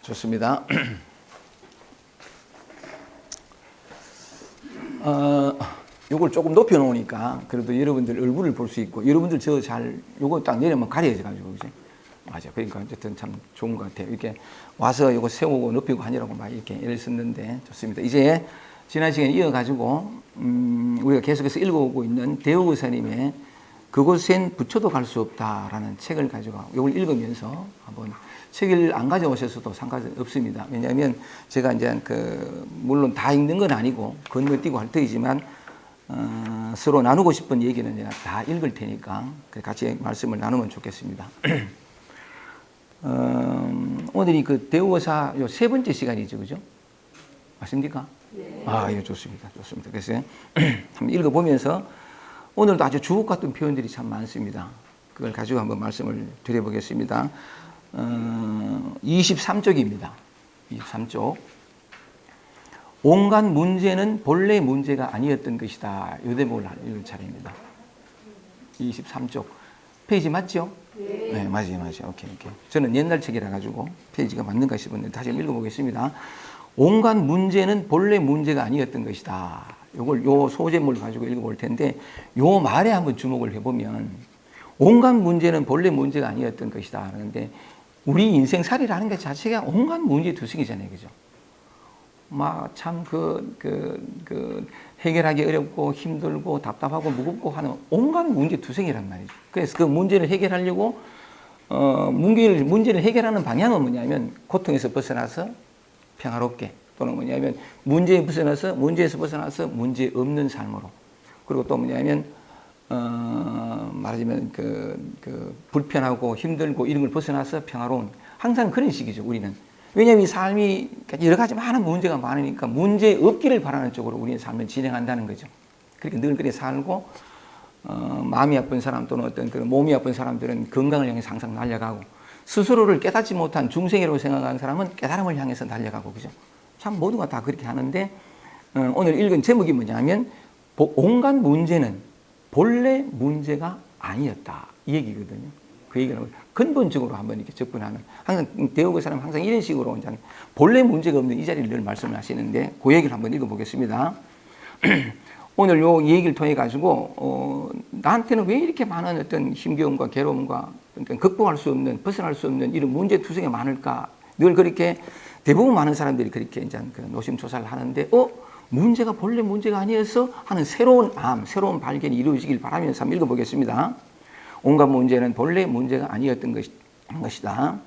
좋습니다. 요걸 조금 높여 놓으니까 그래도 여러분들 얼굴을 볼 수 있고, 여러분들 요거 딱 내리면 가려져 가지고, 그지? 맞아. 그러니까 어쨌든 참 좋은 것 같아요. 이렇게 와서 요거 세우고 높이고 하니라고 막 이렇게 애를 썼는데 좋습니다. 이제 지난 시간에 이어가지고, 우리가 계속해서 읽어오고 있는 대우교사님의 그곳엔 부처도 갈 수 없다라는 책을 가지고 이걸 읽으면서 한번, 책을 안 가져오셔서도 상관없습니다. 왜냐하면 제가 이제 물론 다 읽는 건 아니고 건너뛰고 할 터이지만 서로 나누고 싶은 얘기는 제가 다 읽을 테니까 같이 말씀을 나누면 좋겠습니다. 오늘이 그 대우교사 요 세 번째 시간이죠, 그죠? 맞습니까? 네. 예, 좋습니다. 좋습니다. 그래서 한번 읽어보면서 오늘도 아주 주옥 같은 표현들이 참 많습니다. 그걸 가지고 한번 말씀을 드려보겠습니다. 23쪽입니다. 23쪽. 온갖 문제는 본래 문제가 아니었던 것이다. 요 대목을 읽을 차례입니다. 23쪽. 페이지 맞죠? 네, 맞아요. 오케이. 저는 옛날 책이라 가지고 페이지가 맞는가 싶었는데 다시 한번 읽어보겠습니다. 온갖 문제는 본래 문제가 아니었던 것이다. 요 소제목을 가지고 읽어볼 텐데, 요 말에 한번 주목을 해보면, 온갖 문제는 본래 문제가 아니었던 것이다 하는데, 우리 인생살이라는 것 자체가 온갖 문제 투성이잖아요, 그죠? 참 해결하기 어렵고 힘들고 답답하고 무겁고 하는 온갖 문제 투성이란 말이죠. 그래서 그 문제를 해결하려고 문제를 해결하는 방향은 뭐냐면, 고통에서 벗어나서 평화롭게, 또는 뭐냐면 문제에서 벗어나서 문제 없는 삶으로, 그리고 또 뭐냐면 말하자면 불편하고 힘들고 이런 걸 벗어나서 평화로운, 항상 그런 식이죠, 우리는. 왜냐하면 이 삶이 여러 가지 많은 문제가 많으니까 문제 없기를 바라는 쪽으로 우리의 삶을 진행한다는 거죠. 그렇게 늘 그렇게 살고, 마음이 아픈 사람 또는 어떤 그런 몸이 아픈 사람들은 건강을 향해서 항상 날아가고, 스스로를 깨닫지 못한 중생이라고 생각하는 사람은 깨달음을 향해서 달려가고, 그죠? 참 모두가 다 그렇게 하는데, 오늘 읽은 제목이 뭐냐면, 온갖 문제는 본래 문제가 아니었다, 이 얘기거든요. 그 얘기를 근본적으로 한번 이렇게 접근하는, 항상 대우교 사람은 항상 이런 식으로 이제 본래 문제가 없는 이 자리를 늘 말씀을 하시는데, 그 얘기를 한번 읽어보겠습니다. 오늘 요 얘기를 통해 가지고 나한테는 왜 이렇게 많은 어떤 힘겨움과 괴로움과 극복할 수 없는, 벗어날 수 없는 이런 문제 투성이 많을까? 늘 그렇게 대부분 많은 사람들이 그렇게 이제 노심초사를 하는데, 문제가 본래 문제가 아니어서 하는 새로운 새로운 발견이 이루어지길 바라면서 한번 읽어보겠습니다. 온갖 문제는 본래 문제가 아니었던 것이다.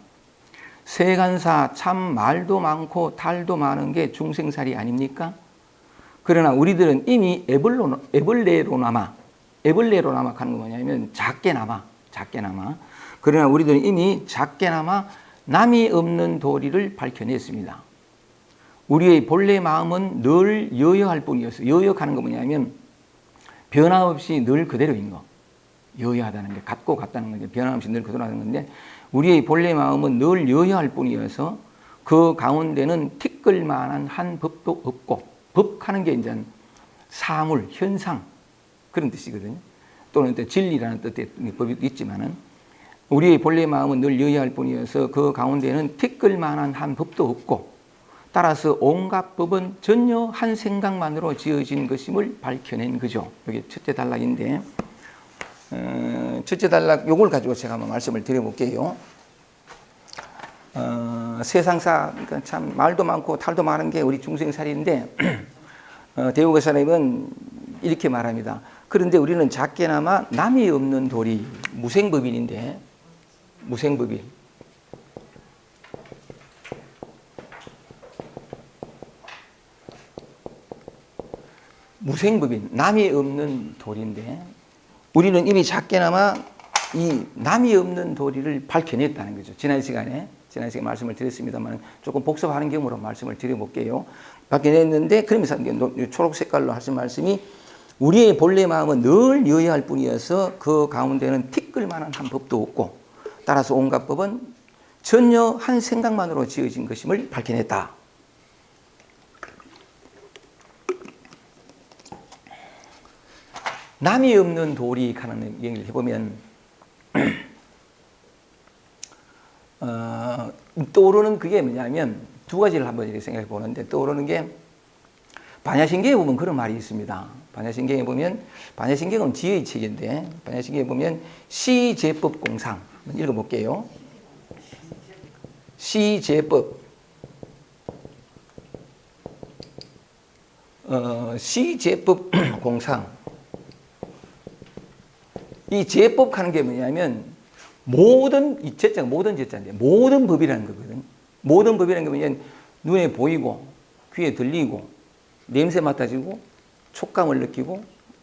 세간사 참 말도 많고 탈도 많은 게 중생살이 아닙니까? 그러나 우리들은 이미 에벌레로나마 하는 거 뭐냐면 작게나마. 그러나 우리들은 이미 작게나마 남이 없는 도리를 밝혀냈습니다. 우리의 본래 마음은 늘 여여할 뿐이었어요. 여여하는 거 뭐냐면 변함없이 늘 그대로인 거. 여여하다는 게 같고 같다는 건데, 변함없이 늘 그대로라는 건데, 우리의 본래 마음은 늘 여여할 뿐이어서 그 가운데는 티끌만한 한 법도 없고, 법하는 게 이제 사물, 현상, 그런 뜻이거든요. 또는 진리라는 뜻의 법이 있지만은, 우리의 본래 마음은 늘 여여할 뿐이어서 그 가운데는 티끌만한 한 법도 없고, 따라서 온갖 법은 전혀 한 생각만으로 지어진 것임을 밝혀낸 거죠. 이게 첫째 단락인데, 첫째 단락 요걸 가지고 제가 한번 말씀을 드려볼게요. 세상사, 그러니까 참 말도 많고 탈도 많은 게 우리 중생살인데, 대우교사님은 이렇게 말합니다. 그런데 우리는 작게나마 남이 없는 도리, 무생법인인데, 무생법인. 무생법인, 남이 없는 도리인데, 우리는 이미 작게나마 이 남이 없는 도리를 밝혀냈다는 거죠. 지난 시간에 말씀을 드렸습니다만 조금 복습하는 경우로 말씀을 드려볼게요. 밝혀냈는데, 그러면서 초록 색깔로 하신 말씀이, 우리의 본래 마음은 늘 여여할 뿐이어서 그 가운데는 티끌만한 한 법도 없고, 따라서 온갖 법은 전혀 한 생각만으로 지어진 것임을 밝혀냈다. 남이 없는 도리 하는 얘기를 해보면, 떠오르는 그게 뭐냐면 두 가지를 한번 이렇게 생각해 보는데 떠오르는 게 반야신경에 보면 그런 말이 있습니다. 반야신경에 보면 반야신경은 지혜의 책인데 반야신경에 보면 시제법 공상 한번 읽어볼게요. 시제법 시제법 공상 이 제법 하는 게 뭐냐면 모든 이 제자가 모든 제자인데 모든 법이라는 거거든. 모든 법이라는 게 뭐냐면 눈에 보이고 귀에 들리고 냄새 맡아지고 촉감을 느끼고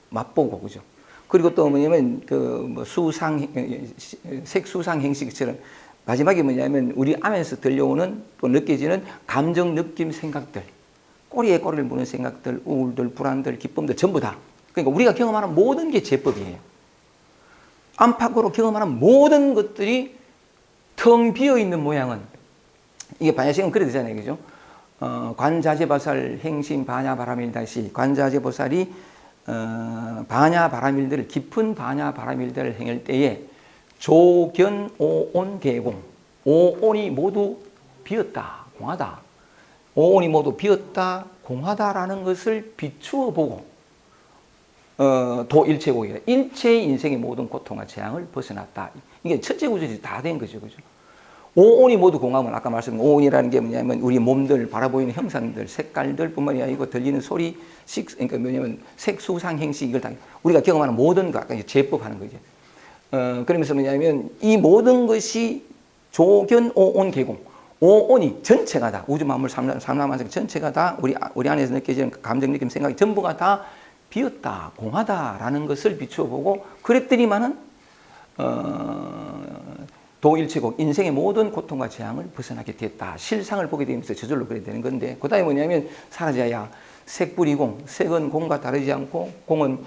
맛보고 그죠. 그리고 또 뭐냐면 그 뭐 수상 색수상 행식처럼 마지막에 뭐냐면 우리 안에서 들려오는 또 느껴지는 감정 느낌 생각들 꼬리에 꼬리를 무는 생각들 우울들 불안들 기쁨들 전부 다 그러니까 우리가 경험하는 모든 게 제법이에요. 안팎으로 경험하는 모든 것들이 텅 비어 있는 모양은 이게 반야식은 그래 되잖아요, 그죠? 관자재바살 행심 반야바라밀다시 관자재보살이 반야바라밀들을 깊은 반야바라밀들을 행할 때에 조견오온 계공 오온이 모두 비었다 공하다 오온이 모두 비었다 공하다라는 것을 비추어 보고 도일체공이라 일체의 인생의 모든 고통과 재앙을 벗어났다. 이게 첫째 구절이 다 된 거죠, 그죠? 오온이 모두 공하면 아까 말씀드린 오온이라는 게 뭐냐면 우리 몸들 바라보이는 형상들, 색깔들뿐만이 아니고 들리는 소리, 그러니까 뭐냐면 색수상 행식 이걸 다 우리가 경험하는 모든 거 아까 제법하는 거죠. 그러면서 뭐냐면 이 모든 것이 조견 오온 계공 오온이 전체가 다 우주 만물 삼라만상 전체가 다 우리 안에서 느껴지는 감정 느낌 생각이 전부가 다 비었다 공하다라는 것을 비추어 보고 그랬더니만은 도일체국 인생의 모든 고통과 재앙을 벗어나게 됐다. 실상을 보게 되면서 저절로 그래 되는 건데 그다음에 뭐냐면 사라져야 색불이공 색은 공과 다르지 않고 공은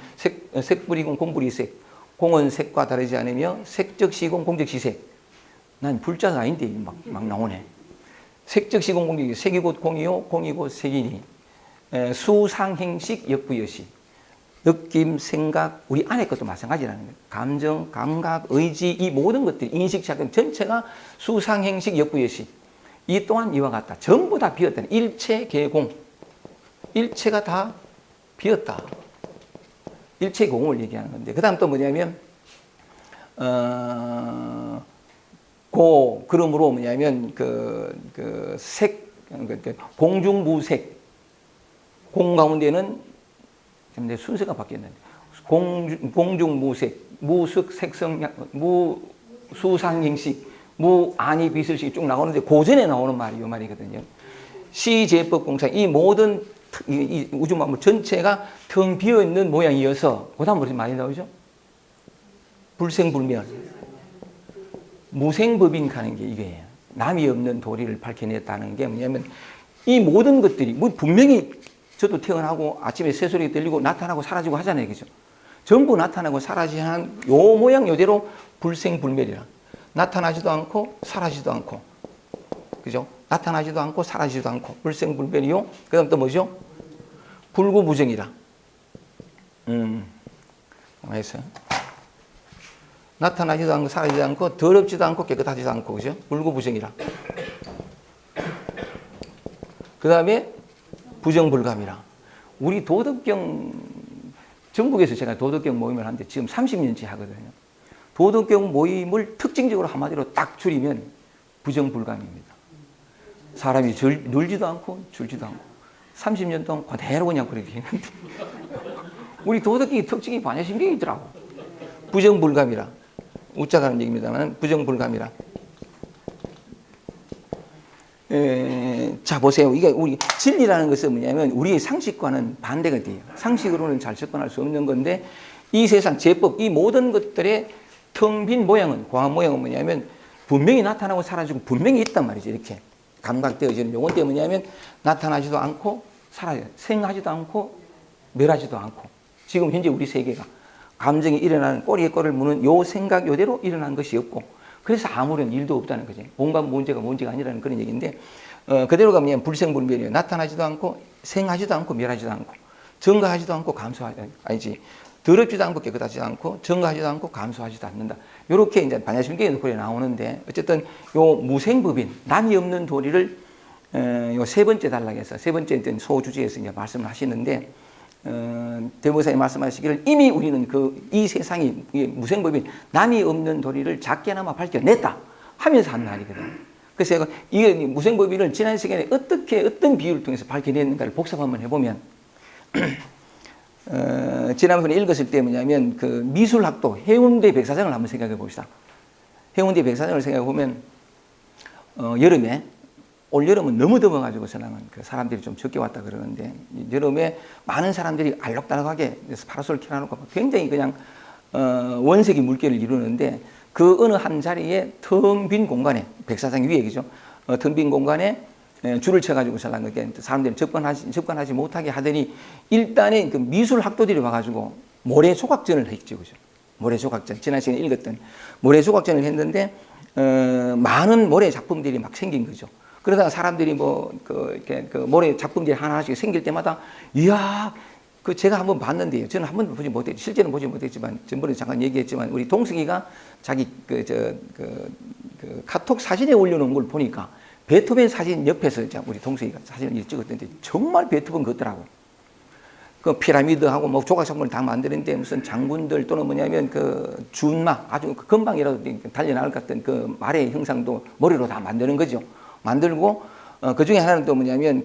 색불이공 공불이색 공은 색과 다르지 않으며 색적시공 공적시색 난 불자가 아닌데 막 나오네. 색적시공 공적시 색이 곧 공이요 공이 곧 색이니 수상행식 역부여시 느낌, 생각, 우리 안에 것도 마찬가지라는 거예요. 감정, 감각, 의지 이 모든 것들이 인식, 작용 전체가 수상행식 역부여시 이 또한 이와 같다. 전부 다 비었다는 일체 개공 일체가 다 비었다. 일체 공을 얘기하는 건데 그 다음 또 뭐냐면 그러므로 뭐냐면 공중무색 공 가운데는 내 순서가 바뀌었는데 공중무색 무색 색성 무수상행식 무아니 비슬식 쭉 나오는데 고전에 나오는 말이 이 말이거든요. 시제법 공상 이 모든 이 우주 만물 전체가 텅 비어 있는 모양이어서 그다음 무슨 많이 나오죠? 불생불멸 무생법인 가는 게 이거예요. 남이 없는 도리를 밝혀냈다는 게 뭐냐면 이 모든 것들이 뭐 분명히 저도 태어나고 아침에 새소리 들리고 나타나고 사라지고 하잖아요, 그죠? 전부 나타나고 사라지는 요 모양 요대로 불생불멸이라 나타나지도 않고 사라지도 않고 그죠? 나타나지도 않고 사라지도 않고 불생불멸이요. 그 다음 또 뭐죠? 불구부정이라 뭐했어요? 나타나지도 않고 사라지도 않고 더럽지도 않고 깨끗하지도 않고 그죠? 불구부정이라 그 다음에 부정불감이라 우리 도덕경 전국에서 제가 도덕경 모임을 하는데 지금 30년째 하거든요. 도덕경 모임을 특징적으로 한마디로 딱 줄이면 부정불감입니다. 사람이 늘지도 않고 줄지도 않고 30년 동안 그대로 그냥 그렇게 했는데 우리 도덕경의 특징이 반야신경이더라고. 부정불감이라 웃자가는 얘기입니다만 부정불감이라 자 보세요. 이게 우리 진리라는 것은 뭐냐면 우리의 상식과는 반대가 돼요. 상식으로는 잘 접근할 수 없는 건데 이 세상 제법 이 모든 것들의 텅 빈 모양은 광한 모양은 뭐냐면 분명히 나타나고 사라지고 분명히 있단 말이죠. 이렇게 감각되어지는 요건 때문에 뭐냐면 나타나지도 않고 사라져 생하지도 않고 멸하지도 않고 지금 현재 우리 세계가 감정이 일어나는 꼬리에 꼬리를 무는 요 생각 요대로 일어난 것이 없고 그래서 아무런 일도 없다는 거죠. 온갖 문제가 아니라는 그런 얘기인데 그대로 가면 불생불멸이에요. 나타나지도 않고 생하지도 않고 멸하지도 않고 증가하지도 않고 감소하지 아니지 더럽지도 않고 깨끗하지도 않고 증가하지도 않고 감소하지도 않는다. 요렇게 이제 반야심경에 그래 나오는데 어쨌든 요 무생법인 남이 없는 도리를 요 세 번째 단락에서 세 번째 소주제에서 이제 말씀을 하시는데 대보사님 말씀하시기를 이미 우리는 이 세상이 무생법인 남이 없는 도리를 작게나마 밝혀냈다 하면서 한 말이거든요. 그래서 제가 이게 무생법인을 지난 시간에 어떤 비유를 통해서 밝혀냈는가를 복습 한번 해보면 지난번에 읽었을 때 뭐냐면 그 미술학도 해운대 백사장을 한번 생각해 봅시다. 해운대 백사장을 생각해 보면 여름에 올 여름은 너무 더워가지고서는 그 사람들이 좀 적게 왔다 그러는데 여름에 많은 사람들이 알록달록하게 파라솔 켜놓고 굉장히 그냥 원색의 물결을 이루는데 그 어느 한 자리에 텅 빈 공간에 백사장 위에 그죠? 텅 빈 공간에 줄을 쳐가지고서는 사람들이 접근하지 못하게 하더니 일단에 그 미술 학도들이 와가지고 모래 조각전을 했죠, 그죠? 모래 조각전 지난 시간에 읽었던 모래 조각전을 했는데 많은 모래 작품들이 막 생긴 거죠. 그러다가 사람들이 이렇게 모래 작품들이 하나씩 생길 때마다, 이야, 제가 한번 봤는데요. 저는 한 번도 보지 못했죠. 실제는 보지 못했지만, 전번에 잠깐 얘기했지만, 우리 동석이가 자기 카톡 사진에 올려놓은 걸 보니까, 베토벤 사진 옆에서 우리 동석이가 사진을 찍었던데, 정말 베토벤 같더라고. 그 피라미드하고 뭐 조각작품을 다 만드는데 무슨 장군들 또는 뭐냐면 준마, 아주 금방이라도 달려나올 것 같은 그 말의 형상도 머리로 다 만드는 거죠. 만들고 그 중에 하나는 또 뭐냐면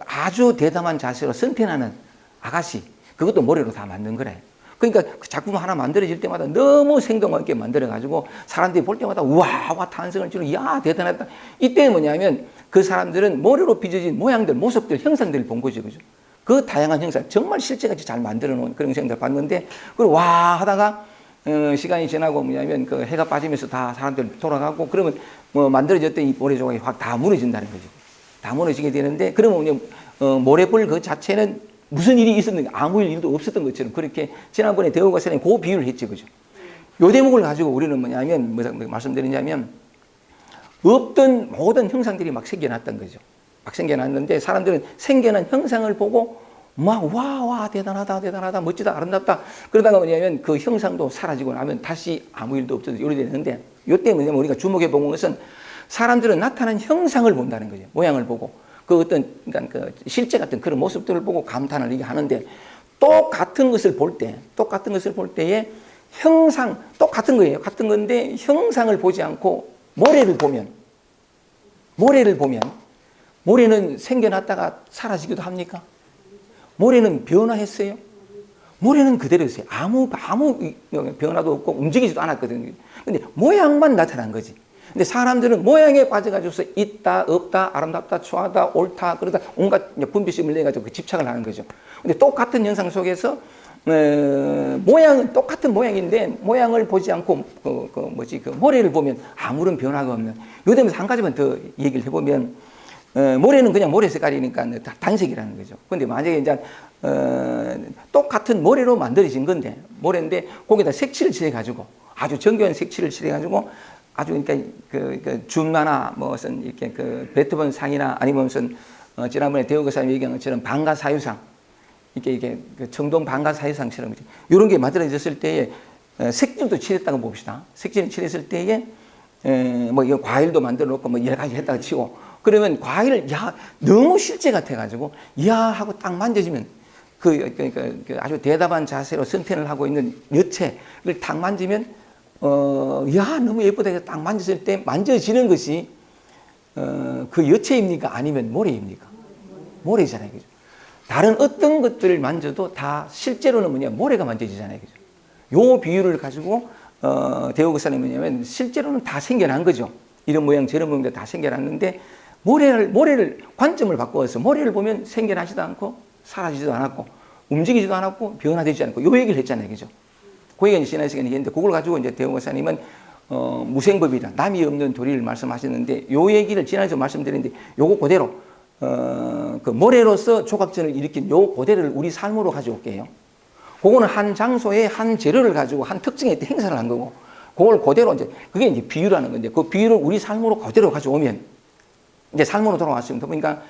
아주 대담한 자세로 선탠하는 아가씨, 그것도 모래로 다 만든 거래. 그러니까 그 작품 하나 만들어질 때마다 너무 생동감 있게 만들어가지고 사람들이 볼 때마다 우와 탄성을 치고 이야 대단하다. 이때 뭐냐면 그 사람들은 모래로 빚어진 모양들, 모습들, 형상들을 본 거죠, 그죠? 그 다양한 형상, 정말 실제같이 잘 만들어 놓은 그런 형상들을 봤는데, 그리고 와 하다가 시간이 지나고 뭐냐면 해가 빠지면서 다 사람들 돌아가고 그러면 만들어졌던 이 모래 조각이 확 다 무너진다는 거죠. 다 무너지게 되는데, 그러면 모래불 그 자체는 무슨 일이 있었는가, 아무 일도 없었던 것처럼 그렇게 지난번에 대우가선에 그 비유를 했죠, 그죠? 요 대목을 가지고 우리는 뭐냐면 말씀드리냐면 없던 모든 형상들이 막 생겨났던 거죠. 막 생겨났는데 사람들은 생겨난 형상을 보고 막 와 대단하다 멋지다 아름답다 그러다가 뭐냐면 그 형상도 사라지고 나면 다시 아무 일도 없어서 이렇게 되는데, 이때 뭐냐면 우리가 주목해 본 것은 사람들은 나타난 형상을 본다는 거죠. 모양을 보고 그러니까 실제 같은 그런 모습들을 보고 감탄을 이게 하는데, 똑같은 것을 볼 때에 형상 똑같은 거예요. 같은 건데 형상을 보지 않고 모래를 보면 모래는 생겨났다가 사라지기도 합니까? 모래는 변화했어요? 모래는 그대로였어요. 아무 변화도 없고 움직이지도 않았거든요. 근데 모양만 나타난 거지. 근데 사람들은 모양에 빠져가지고서 있다, 없다, 아름답다, 추하다, 옳다, 그러다 온갖 분비심을 내가지고 집착을 하는 거죠. 근데 똑같은 현상 속에서, 모양은 똑같은 모양인데, 모양을 보지 않고, 모래를 보면 아무런 변화가 없는. 요 점에서 한 가지만 더 얘기를 해보면, 모래는 그냥 모래 색깔이니까 단색이라는 거죠. 근데 만약에 이제, 똑같은 모래로 만들어진 건데, 모래인데, 거기다 색칠을 칠해가지고, 아주 정교한 색칠을 칠해가지고, 아주 그러니까 준마나 무슨 이렇게 베토벤 상이나 아니면 무슨 지난번에 대우교사님 얘기한 것처럼 방가사유상, 이게 청동 방가사유상처럼 이런 게 만들어졌을 때에 색질도 칠했다고 봅시다. 색질을 칠했을 때에 이 과일도 만들어 놓고 여러 가지 했다가 치고, 그러면 과일을 너무 실제 같아가지고 하고 딱 만져지면 아주 대담한 자세로 선텐을 하고 있는 여체를 딱 만지면 너무 예쁘다 해서 딱 만졌을 때 만져지는 것이 그 여체입니까? 아니면 모래입니까? 모래잖아요, 그죠? 다른 어떤 것들을 만져도 다 실제로는 모래가 만져지잖아요, 그죠? 요 비유를 가지고 대우교사는 뭐냐면 실제로는 다 생겨난 거죠. 이런 모양 저런 모양도 다 생겨났는데 모래를 관점을 바꿔서 모래를 보면 생겨나지도 않고 사라지지도 않았고 움직이지도 않았고 변화되지 않고 요 얘기를 했잖아요, 그죠? 그 얘기가 지난 시간에 했는데, 그걸 가지고 이제 대우교사님은 무생법이다, 남이 없는 도리를 말씀하셨는데, 요 얘기를 지난주에 말씀드렸는데, 요거 그대로 그 모래로서 조각전을 일으킨 요 그대로를 우리 삶으로 가져올게요. 그거는 한 장소에 한 재료를 가지고 한 특징에 행사를 한 거고, 그걸 그대로 그게 이제 비유라는 건데, 그 비유를 우리 삶으로 그대로 가져오면 이제 삶으로 돌아왔습니다. 그러니까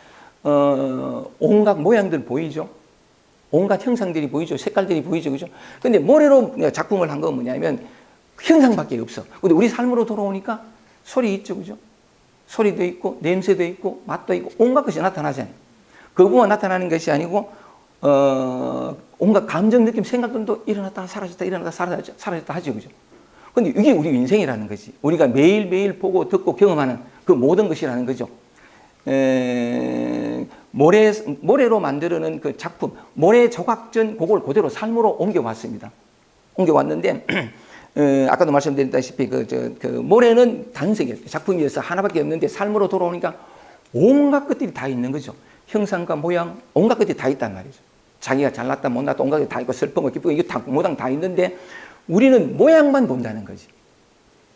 온갖 모양들 보이죠? 온갖 형상들이 보이죠. 색깔들이 보이죠. 그죠? 근데 모래로 작품을 한 건 뭐냐면, 형상밖에 없어. 근데 우리 삶으로 돌아오니까 소리 있죠, 그죠? 소리도 있고, 냄새도 있고, 맛도 있고, 온갖 것이 나타나잖아요. 그거만 나타나는 것이 아니고, 온갖 감정, 느낌, 생각들도 일어났다 사라졌다, 일어났다 사라졌다 하죠, 그죠? 근데 이게 우리 인생이라는 거지. 우리가 매일매일 보고 듣고 경험하는 그 모든 것이라는 거죠. 모래로 만드는 그 작품, 모래 조각전 그걸 그대로 삶으로 옮겨왔습니다. 옮겨왔는데, 아까도 말씀드렸다시피 그 모래는 단색이에요. 작품이어서 하나밖에 없는데 삶으로 돌아오니까 온갖 것들이 다 있는 거죠. 형상과 모양, 온갖 것들이 다 있단 말이죠. 자기가 잘났다 못났다 온갖 것이 다 있고 슬픔과 기쁨 이게 다 모당 다 있는데 우리는 모양만 본다는 거지.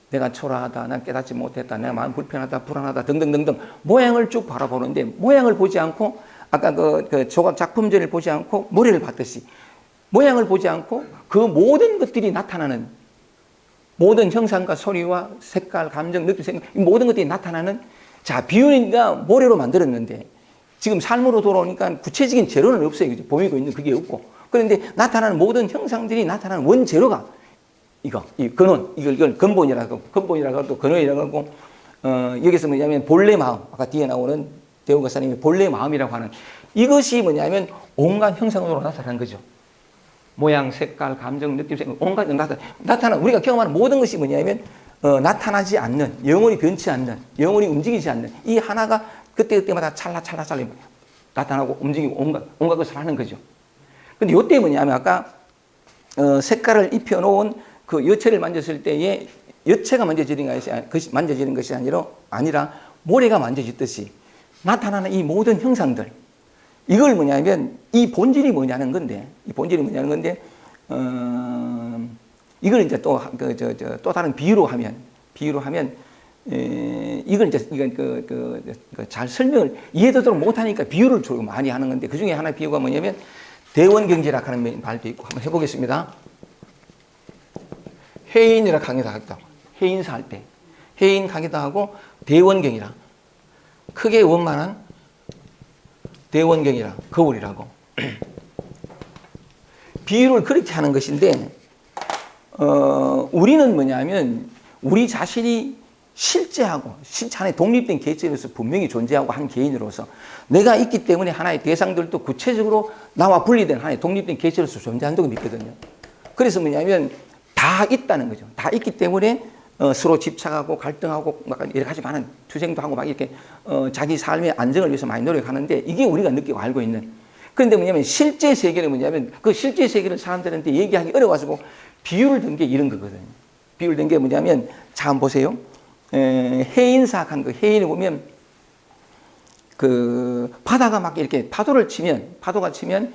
내가 초라하다, 난 깨닫지 못했다, 내가 마음 불편하다, 불안하다 등등등등 모양을 쭉 바라보는데 모양을 보지 않고 아까 그 조각 작품전을 보지 않고 모래를 봤듯이 모양을 보지 않고 그 모든 것들이 나타나는 모든 형상과 소리와 색깔, 감정, 느낌, 생각 이 모든 것들이 나타나는 자 비유니까 모래로 만들었는데 지금 삶으로 돌아오니까 구체적인 재료는 없어요. 그죠? 보이고 있는 그게 없고 그런데 나타나는 모든 형상들이 나타나는 원재료가 이 근원, 이걸 근본이라고 또 근원이라고 하고, 여기서 뭐냐면 본래 마음, 아까 뒤에 나오는 대우가사님의 본래 마음이라고 하는 이것이 뭐냐면 온갖 형상으로 나타나는 거죠. 모양, 색깔, 감정, 느낌, 생각, 온갖 나타나 우리가 경험하는 모든 것이 뭐냐면, 나타나지 않는, 영원히 변치 않는, 영원히 움직이지 않는 이 하나가 그때그때마다 찰나찰나 나타나고 움직이고 온갖 것을 하는 거죠. 근데 이때 뭐냐면 아까, 색깔을 입혀놓은 그 여체를 만졌을 때에 여체가 만져지는 것이 아니라 모래가 만져지듯이 나타나는 이 모든 형상들 이걸 뭐냐면 이 본질이 뭐냐는 건데 이걸 이제 또 다른 비유로 하면 이걸 이제 잘 설명을 이해되도록 못하니까 비유를 주로 많이 하는 건데 그 중에 하나의 비유가 뭐냐면 대원경제학 하는 말도 있고 한번 해보겠습니다. 해인이라 강의도 하기도 하고 해인사 할 때 해인 강의도 하고 대원경이라 크게 원만한 대원경이라 거울이라고 비유를 그렇게 하는 것인데 우리는 뭐냐면 우리 자신이 실제하고 실체 안에 독립된 개체로서 분명히 존재하고 한 개인으로서 내가 있기 때문에 하나의 대상들도 구체적으로 나와 분리된 하나의 독립된 개체로서 존재한다고 믿거든요. 그래서 뭐냐면 다 있다는 거죠. 다 있기 때문에 서로 집착하고 갈등하고 막 여러 가지 많은 투쟁도 하고 막 이렇게 자기 삶의 안정을 위해서 많이 노력하는데 이게 우리가 느끼고 알고 있는. 그런데 뭐냐면 실제 세계는 뭐냐면 그 실제 세계를 사람들한테 얘기하기 어려워가지고 비유를 든 게 이런 거거든요. 비유를 든 게 뭐냐면 자 한번 보세요. 해인사학한 그 해인을 보면 그 바다가 막 이렇게 파도가 치면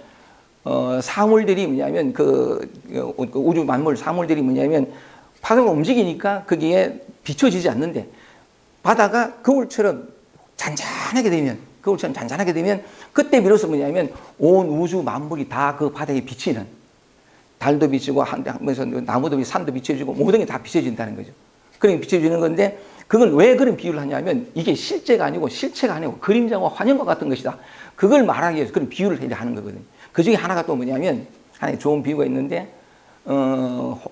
사물들이 뭐냐면 그 우주 만물 사물들이 뭐냐면 파도가 움직이니까 거기에 비춰지지 않는데 바다가 거울처럼 잔잔하게 되면 그때 비로소 뭐냐면 온 우주 만물이 다 그 바다에 비치는 달도 비치고 하면서 나무도 산도 비춰지고 모든 게 다 비춰진다는 거죠. 그러니까 비춰지는 건데 그걸 왜 그런 비유를 하냐면 이게 실체가 아니고 그림자와 환영과 같은 것이다. 그걸 말하기 위해서 그런 비유를 하는 거거든요. 그 중에 하나가 또 뭐냐면 하나의 좋은 비유가 있는데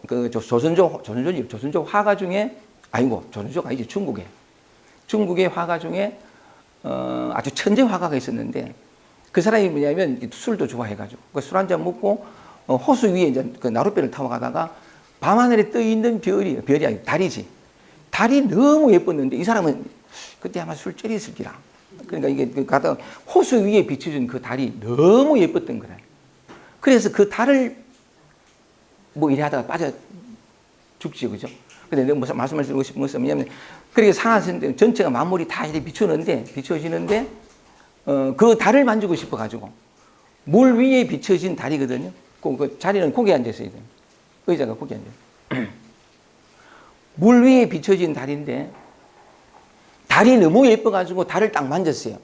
그 조선조 화가 중에 조선조가 이제 중국의 화가 중에 아주 천재 화가가 있었는데 그 사람이 뭐냐면 술도 좋아해가지고 그 술 한 잔 먹고 호수 위에 이제 그 나룻배를 타고 가다가 밤하늘에 떠 있는 별이 아니고 달이지. 달이 너무 예뻤는데 이 사람은 그때 아마 술자리 있을 기라. 그러니까 이게 가다가 호수 위에 비춰준 그 달이 너무 예뻤던 거래. 그래서 그 달을 뭐 이래 하다가 빠져 죽지, 그죠? 근데 내가 무슨 말씀을 드리고 싶은 것은 뭐냐면, 그렇게 산하선 전체가 만물이 다 이렇게 비춰지는데, 그 달을 만지고 싶어가지고, 물 위에 비춰진 달이거든요. 그 자리는 거기에 앉아있어야 돼요. 의자가 거기 앉아있어요. 물 위에 비춰진 달인데, 달이 너무 예뻐가지고 달을 딱 만졌어요.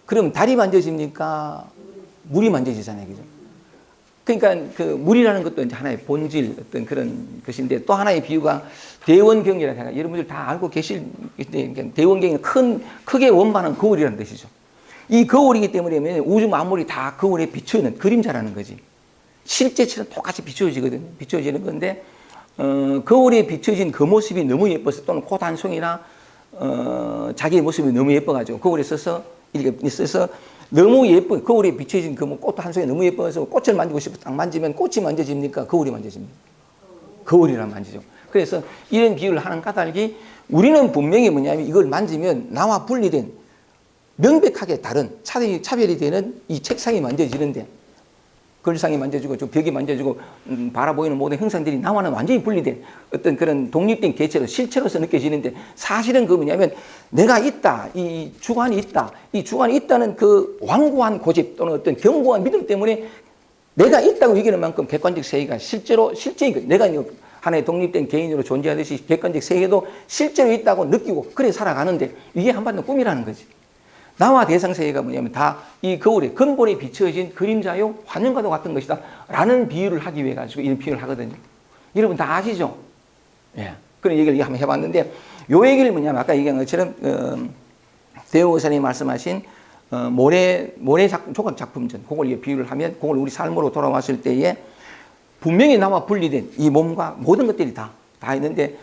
그럼 달이 만져집니까? 물이 만져지잖아요, 그죠? 그러니까 그 물이라는 것도 이제 하나의 본질 어떤 그런 것인데 또 하나의 비유가 대원경이라고 해서 여러분들 다 알고 계실 대원경은 크게 원만한 거울이라는 뜻이죠. 이 거울이기 때문에 우주 만물이 다 거울에 비추는 그림자라는 거지. 실제처럼 똑같이 비춰지거든요. 비춰지는 건데 거울에 비춰진 그 모습이 너무 예뻐서 또는 코 단송이나 자기의 모습이 너무 예뻐가지고 거울에 서서 이렇게 써서 너무 예뻐 거울에 비춰진 그 꽃 한 송이 너무 예뻐서 꽃을 만지고 싶어 딱 만지면 꽃이 만져집니까? 거울이 만져집니까? 거울이랑 만지죠. 그래서 이런 비유를 하는 까닭이 우리는 분명히 뭐냐면 이걸 만지면 나와 분리된 명백하게 다른 차별이 되는 이 책상이 만져지는데 걸상이 만져주고 저 벽이 만져주고 바라보이는 모든 형상들이 나와는 완전히 분리된 어떤 그런 독립된 개체로 실체로서 느껴지는데 사실은 그 뭐냐면 내가 있다, 이 주관이 있다, 이 주관이 있다는 그 완고한 고집 또는 어떤 견고한 믿음 때문에 내가 있다고 여기는 만큼 객관적 세계가 실제로 실제인 내가 하나의 독립된 개인으로 존재하듯이 객관적 세계도 실제로 있다고 느끼고 그래 살아가는데 이게 한반도 꿈이라는 거지. 나와 대상 세계가 뭐냐면 다 이 거울에 근본에 비춰진 그림자요 환영과도 같은 것이다 라는 비유를 하기 위해 가지고 이런 비유를 하거든요. 여러분 다 아시죠? 예. 그런 얘기를 한번 해봤는데 요 얘기를 뭐냐면 아까 얘기한 것처럼 대호 의사님이 말씀하신 모래 조각 작품전 그걸 비유를 하면 그걸 우리 삶으로 돌아왔을 때에 분명히 나와 분리된 이 몸과 모든 것들이 다 있는데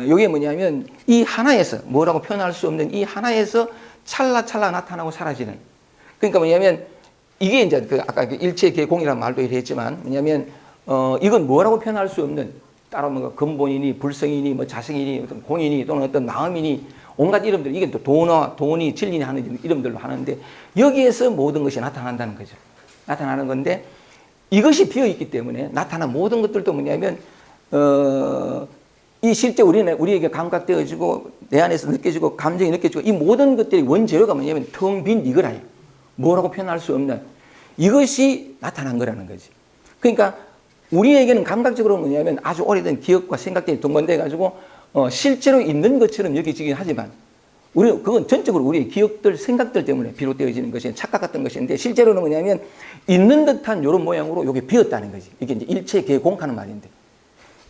이게 뭐냐면 이 하나에서 뭐라고 표현할 수 없는 이 하나에서 찰나찰나 나타나고 사라지는 그러니까 뭐냐면 이게 이제 아까 일체 개공이라는 말도 했지만 뭐냐면 이건 뭐라고 표현할 수 없는 따로 뭐 근본이니 불성이니 뭐 자성이니 어떤 공이니 또는 어떤 마음이니 온갖 이름들 이게 또 돈이 진리니 하는 이름들로 하는데 여기에서 모든 것이 나타난다는 거죠. 나타나는 건데 이것이 비어 있기 때문에 나타난 모든 것들도 뭐냐면 이 실제 우리에게 감각되어지고 내 안에서 느껴지고 감정이 느껴지고 이 모든 것들이 원재료가 뭐냐면 텅 빈 이거라요. 뭐라고 표현할 수 없는 이것이 나타난 거라는 거지. 그러니까 우리에게는 감각적으로 뭐냐면 아주 오래된 기억과 생각들이 동반돼 가지고 실제로 있는 것처럼 여겨지긴 하지만 그건 전적으로 우리의 기억들, 생각들 때문에 비롯되어지는 것이 착각 같은 것인데 실제로는 뭐냐면 있는 듯한 이런 모양으로 이게 비었다는 거지. 이게 이제 일체 개공하는 말인데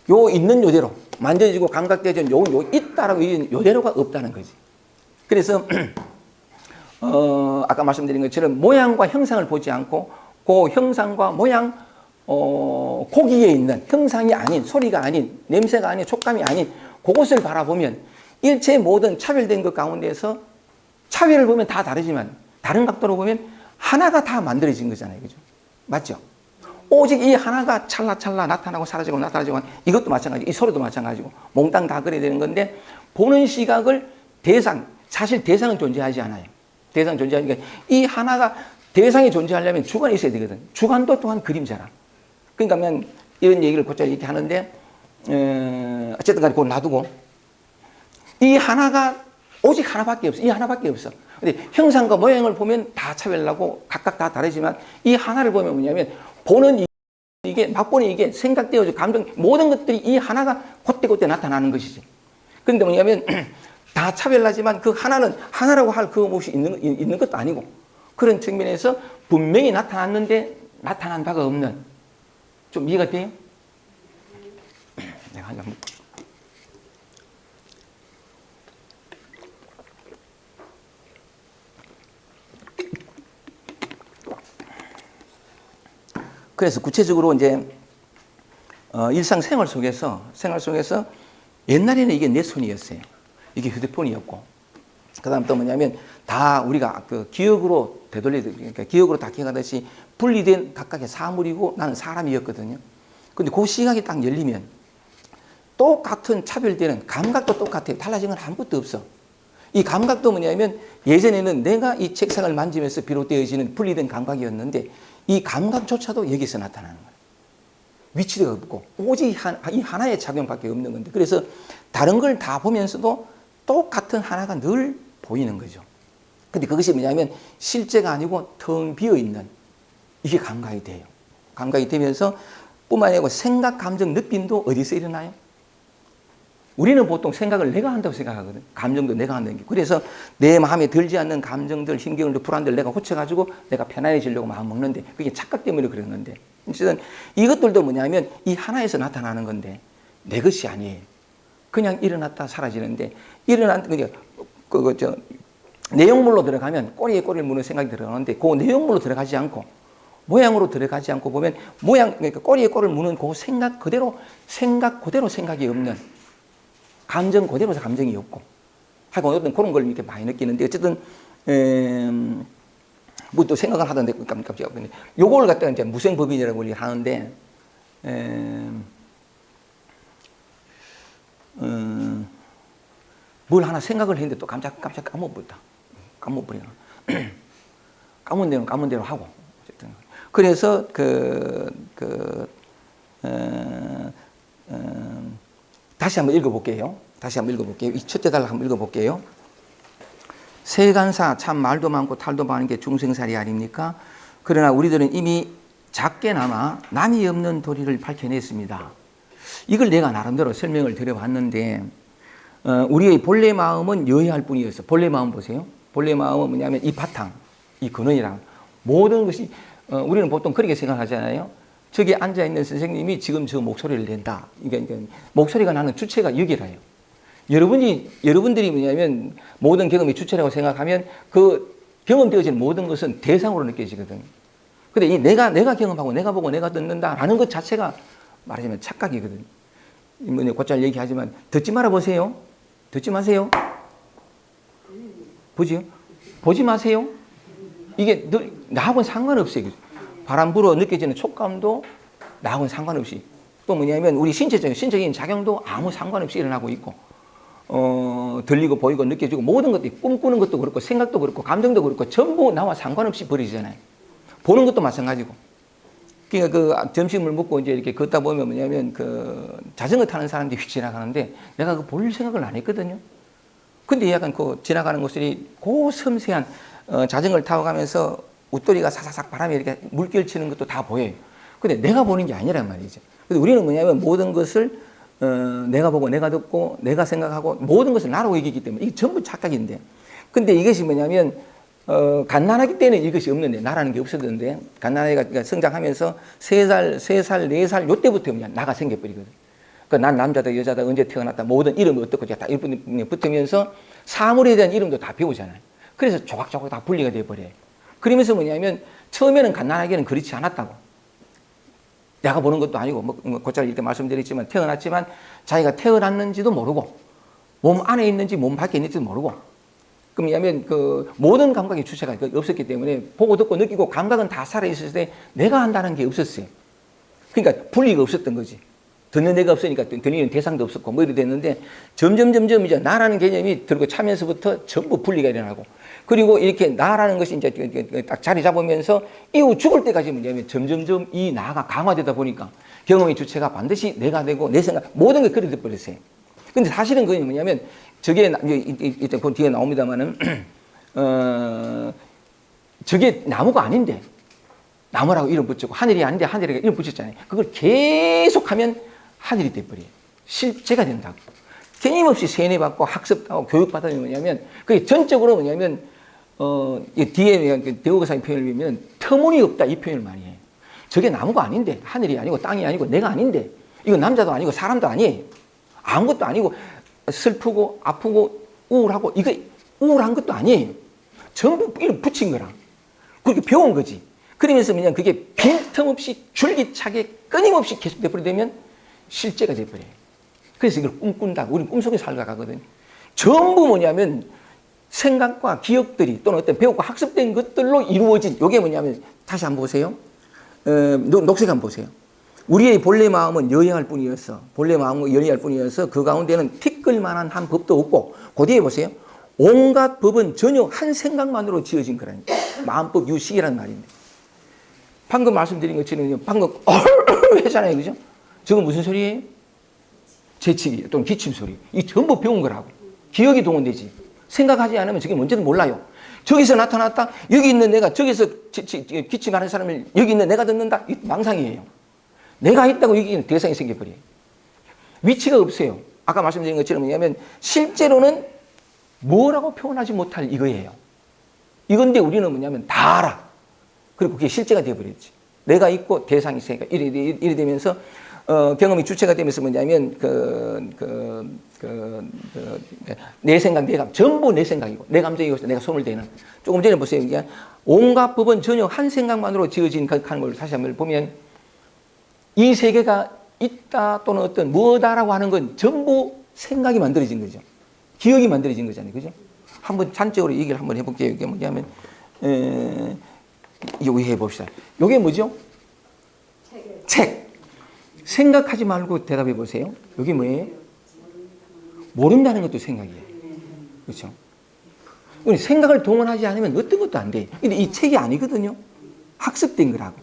요 있는 요대로 만져지고 감각되어진 요 있다라고 요대로가 없다는 거지. 그래서 아까 말씀드린 것처럼 모양과 형상을 보지 않고 그 형상과 모양 고기에 있는 형상이 아닌 소리가 아닌 냄새가 아닌 촉감이 아닌 그것을 바라보면 일체의 모든 차별된 것 가운데서 차별을 보면 다 다르지만 다른 각도로 보면 하나가 다 만들어진 거잖아요. 그죠? 맞죠? 오직 이 하나가 찰나찰나 나타나고 사라지고 나타나지고 이것도 마찬가지고 이 소리도 마찬가지고 몽땅 다 그래야 되는 건데 보는 시각을 사실 대상은 존재하지 않아요. 대상은 존재하니까 이 하나가 대상이 존재하려면 주관이 있어야 되거든. 주관도 또한 그림자라. 그러니까 이런 얘기를 곧잘 이렇게 하는데 어쨌든 간에 그걸 놔두고 이 하나가 오직 하나밖에 없어. 이 하나밖에 없어. 근데 형상과 모양을 보면 다 차별나고 각각 다 다르지만 이 하나를 보면 뭐냐면 보는 이게 맛보는 이게 생각되어져 감정 모든 것들이 이 하나가 곧대곧대 나타나는 것이지. 그런데 뭐냐면 다 차별나지만 그 하나는 하나라고 할 그 몫이 있는 것도 아니고 그런 측면에서 분명히 나타났는데 나타난 바가 없는 좀 이해가 돼요? 내가 한잔 먹고. 그래서 구체적으로 이제 일상생활 속에서 옛날에는 이게 내 손이었어요. 이게 휴대폰이었고 그다음 또 뭐냐면 다 우리가 그 기억으로 그러니까 기억으로 다 기억하듯이 분리된 각각의 사물이고 나는 사람이었거든요. 근데 그 시각이 딱 열리면 똑같은 차별되는 감각도 똑같아요. 달라진 건 아무것도 없어. 이 감각도 뭐냐면 예전에는 내가 이 책상을 만지면서 비롯되어지는 분리된 감각이었는데 이 감각조차도 여기서 나타나는 거예요. 위치가 없고 오직 이 하나의 작용밖에 없는 건데 그래서 다른 걸 다 보면서도 똑같은 하나가 늘 보이는 거죠. 근데 그것이 뭐냐면 실제가 아니고 텅 비어있는 이게 감각이 돼요. 감각이 되면서 뿐만 아니고 생각, 감정, 느낌도 어디서 일어나요? 우리는 보통 생각을 내가 한다고 생각하거든. 감정도 내가 한다는 게. 그래서 내 마음에 들지 않는 감정들, 신경들, 불안들 내가 고쳐가지고 내가 편안해지려고 마음 먹는데 그게 착각 때문에 그런 건데. 어쨌든 이것들도 뭐냐면 이 하나에서 나타나는 건데 내 것이 아니에요. 그냥 일어났다 사라지는데 내용물로 들어가면 꼬리에 꼬리를 무는 생각이 들어가는데 그 내용물로 들어가지 않고 모양으로 들어가지 않고 보면 그러니까 꼬리에 꼬리를 무는 그 생각 그대로 생각이 없는 감정 그대로 감정이 없고 하고 어떤 그런 걸 이렇게 많이 느끼는데 어쨌든 뭐 또 생각을 하던데 깜짝이야. 요걸 갖다가 이제 무생법인이라고 하는데 뭘 하나 생각을 했는데 또 깜짝 까먹었다. 까먹어버려. 까먹은 대로 하고. 어쨌든. 그래서 다시 한번 읽어볼게요. 이 첫째 달 한번 읽어볼게요. 세간사 참 말도 많고 탈도 많은 게 중생살이 아닙니까? 그러나 우리들은 이미 작게나마 남이 없는 도리를 밝혀냈습니다. 이걸 내가 나름대로 설명을 드려봤는데 우리의 본래 마음은 여해할 뿐이었어. 본래 마음 보세요. 본래 마음은 뭐냐면 이 바탕, 이 근원이랑 모든 것이 우리는 보통 그렇게 생각하잖아요. 저기 앉아있는 선생님이 지금 저 목소리를 낸다. 그러니까 목소리가 나는 주체가 여기라요. 여러분들이 뭐냐면 모든 경험이 주체라고 생각하면 그 경험되어진 모든 것은 대상으로 느껴지거든요. 근데 이 내가 경험하고 내가 보고 내가 듣는다라는 것 자체가 말하자면 착각이거든요. 곧잘 얘기하지만 듣지 말아 보세요. 듣지 마세요. 보지 마세요. 이게 나하고는 상관없어요. 바람 불어 느껴지는 촉감도 나하고는 상관없이 또 뭐냐면 우리 신체적인 작용도 아무 상관없이 일어나고 있고 들리고 보이고 느껴지고 모든 것들이 꿈꾸는 것도 그렇고 생각도 그렇고 감정도 그렇고 전부 나와 상관없이 버리잖아요. 보는 것도 마찬가지고. 그러니까 점심을 먹고 이제 이렇게 걷다 보면 뭐냐면 자전거 타는 사람들이 지나가는데 내가 볼 생각을 안 했거든요. 근데 약간 지나가는 곳이 섬세한 자전거를 타고 가면서 웃돌이가 사사삭 바람에 이렇게 물결 치는 것도 다 보여요. 근데 내가 보는 게 아니란 말이죠. 근데 우리는 뭐냐면 모든 것을 내가 보고 내가 듣고 내가 생각하고 모든 것을 나로 여기기 때문에 이게 전부 착각인데 근데 이것이 뭐냐면 갓난아기 때는 이것이 없는데 나라는 게 없었는데 갓난아기가 성장하면서 3살, 4살 요때부터 그냥 나가 생겨버리거든. 그러니까 난 남자다 여자다 언제 태어났다 모든 이름이 어떻고 다 붙으면서 사물에 대한 이름도 다 배우잖아요. 그래서 조각조각 다 분리가 돼버려요. 그러면서 뭐냐면 처음에는 갓난아기는 그렇지 않았다고. 내가 보는 것도 아니고 곧잘 이렇게 말씀드렸지만 태어났지만 자기가 태어났는지도 모르고 몸 안에 있는지 몸 밖에 있는지도 모르고 그러면 모든 감각의 주체가 없었기 때문에 보고 듣고 느끼고 감각은 다 살아있을 때 내가 한다는 게 없었어요. 그러니까 분리가 없었던 거지. 듣는 내가 없으니까 들리는 대상도 없었고 뭐 이렇게 됐는데 점점 이제 나라는 개념이 들고 차면서부터 전부 분리가 일어나고 그리고 이렇게 나라는 것이 이제 딱 자리 잡으면서 이후 죽을 때까지 뭐냐면 점점 이 나가 강화되다 보니까 경험의 주체가 반드시 내가 되고 내 생각 모든 게 그래 돼버렸어요. 근데 사실은 그게 뭐냐면 저게 이제 그 뒤에 나옵니다만은 저게 나무가 아닌데 나무라고 이름 붙이고 하늘이 아닌데 하늘이라고 이름 붙였잖아요. 그걸 계속하면 하늘이 돼버려요. 실제가 된다고. 끊임없이 세뇌받고 학습하고 교육받으면 뭐냐면 그게 전적으로 뭐냐면 뒤에 대우가사의 표현을 보면 터무니없다 이 표현을 많이 해요. 저게 나무가 아닌데 하늘이 아니고 땅이 아니고 내가 아닌데 이거 남자도 아니고 사람도 아니에요. 아무것도 아니고 슬프고 아프고 우울하고 이거 우울한 것도 아니에요. 전부 이름 붙인 거라. 그렇게 배운 거지. 그러면서 그냥 그게 빈틈없이 줄기차게 끊임없이 계속돼 버리면 실제가 돼버려요. 그래서 이걸 꿈꾼다고 우리는 꿈속에 살아가거든요. 전부 뭐냐면 생각과 기억들이 또는 어떤 배우고 학습된 것들로 이루어진 이게 뭐냐면 다시 한번 보세요. 녹색 한번 보세요. 우리의 본래 마음은 여행할 뿐이었어. 본래 마음은 여행할 뿐이어서 그 가운데는 티끌만한 한 법도 없고 그 뒤에 보세요. 온갖 법은 전혀 한 생각만으로 지어진 거라니까. 마음법 유식이라는 말인데 방금 말씀드린 것처럼 방금 했잖아요. 그죠? 저건 무슨 소리예요? 재치기 또는 기침 소리. 이 전부 배운 거라고. 기억이 동원되지. 생각하지 않으면 저게 뭔지는 몰라요. 저기서 나타났다. 여기 있는 내가 저기서 기침하는 사람을 여기 있는 내가 듣는다. 이 망상이에요. 내가 있다고 여기 있는 대상이 생겨버려요. 위치가 없어요. 아까 말씀드린 것처럼 뭐냐면 실제로는 뭐라고 표현하지 못할 이거예요. 이건데 우리는 뭐냐면 다 알아. 그리고 그게 실제가 되어버렸지. 내가 있고 대상이 있으니까 이래 되면서 경험이 주체가 되면서 뭐냐면 내 생각, 내 감, 전부 내 생각이고 내 감정이고 내가 손을 대는. 조금 전에 보세요. 이게 온갖 법은 전혀 한 생각만으로 지어진 하는 걸 다시 한번 보면 이 세계가 있다 또는 어떤 뭐다라고 하는 건 전부 생각이 만들어진 거죠. 기억이 만들어진 거잖아요. 그죠? 한번 단적으로 얘기를 한번 해볼게요. 이게 뭐냐면, 이거 해봅시다. 이게 뭐죠? 책. 생각하지 말고 대답해 보세요. 여기 뭐예요? 모른다는 것도 생각이에요. 그렇죠? 생각을 동원하지 않으면 어떤 것도 안 돼요. 근데 이 책이 아니거든요. 학습된 거라고.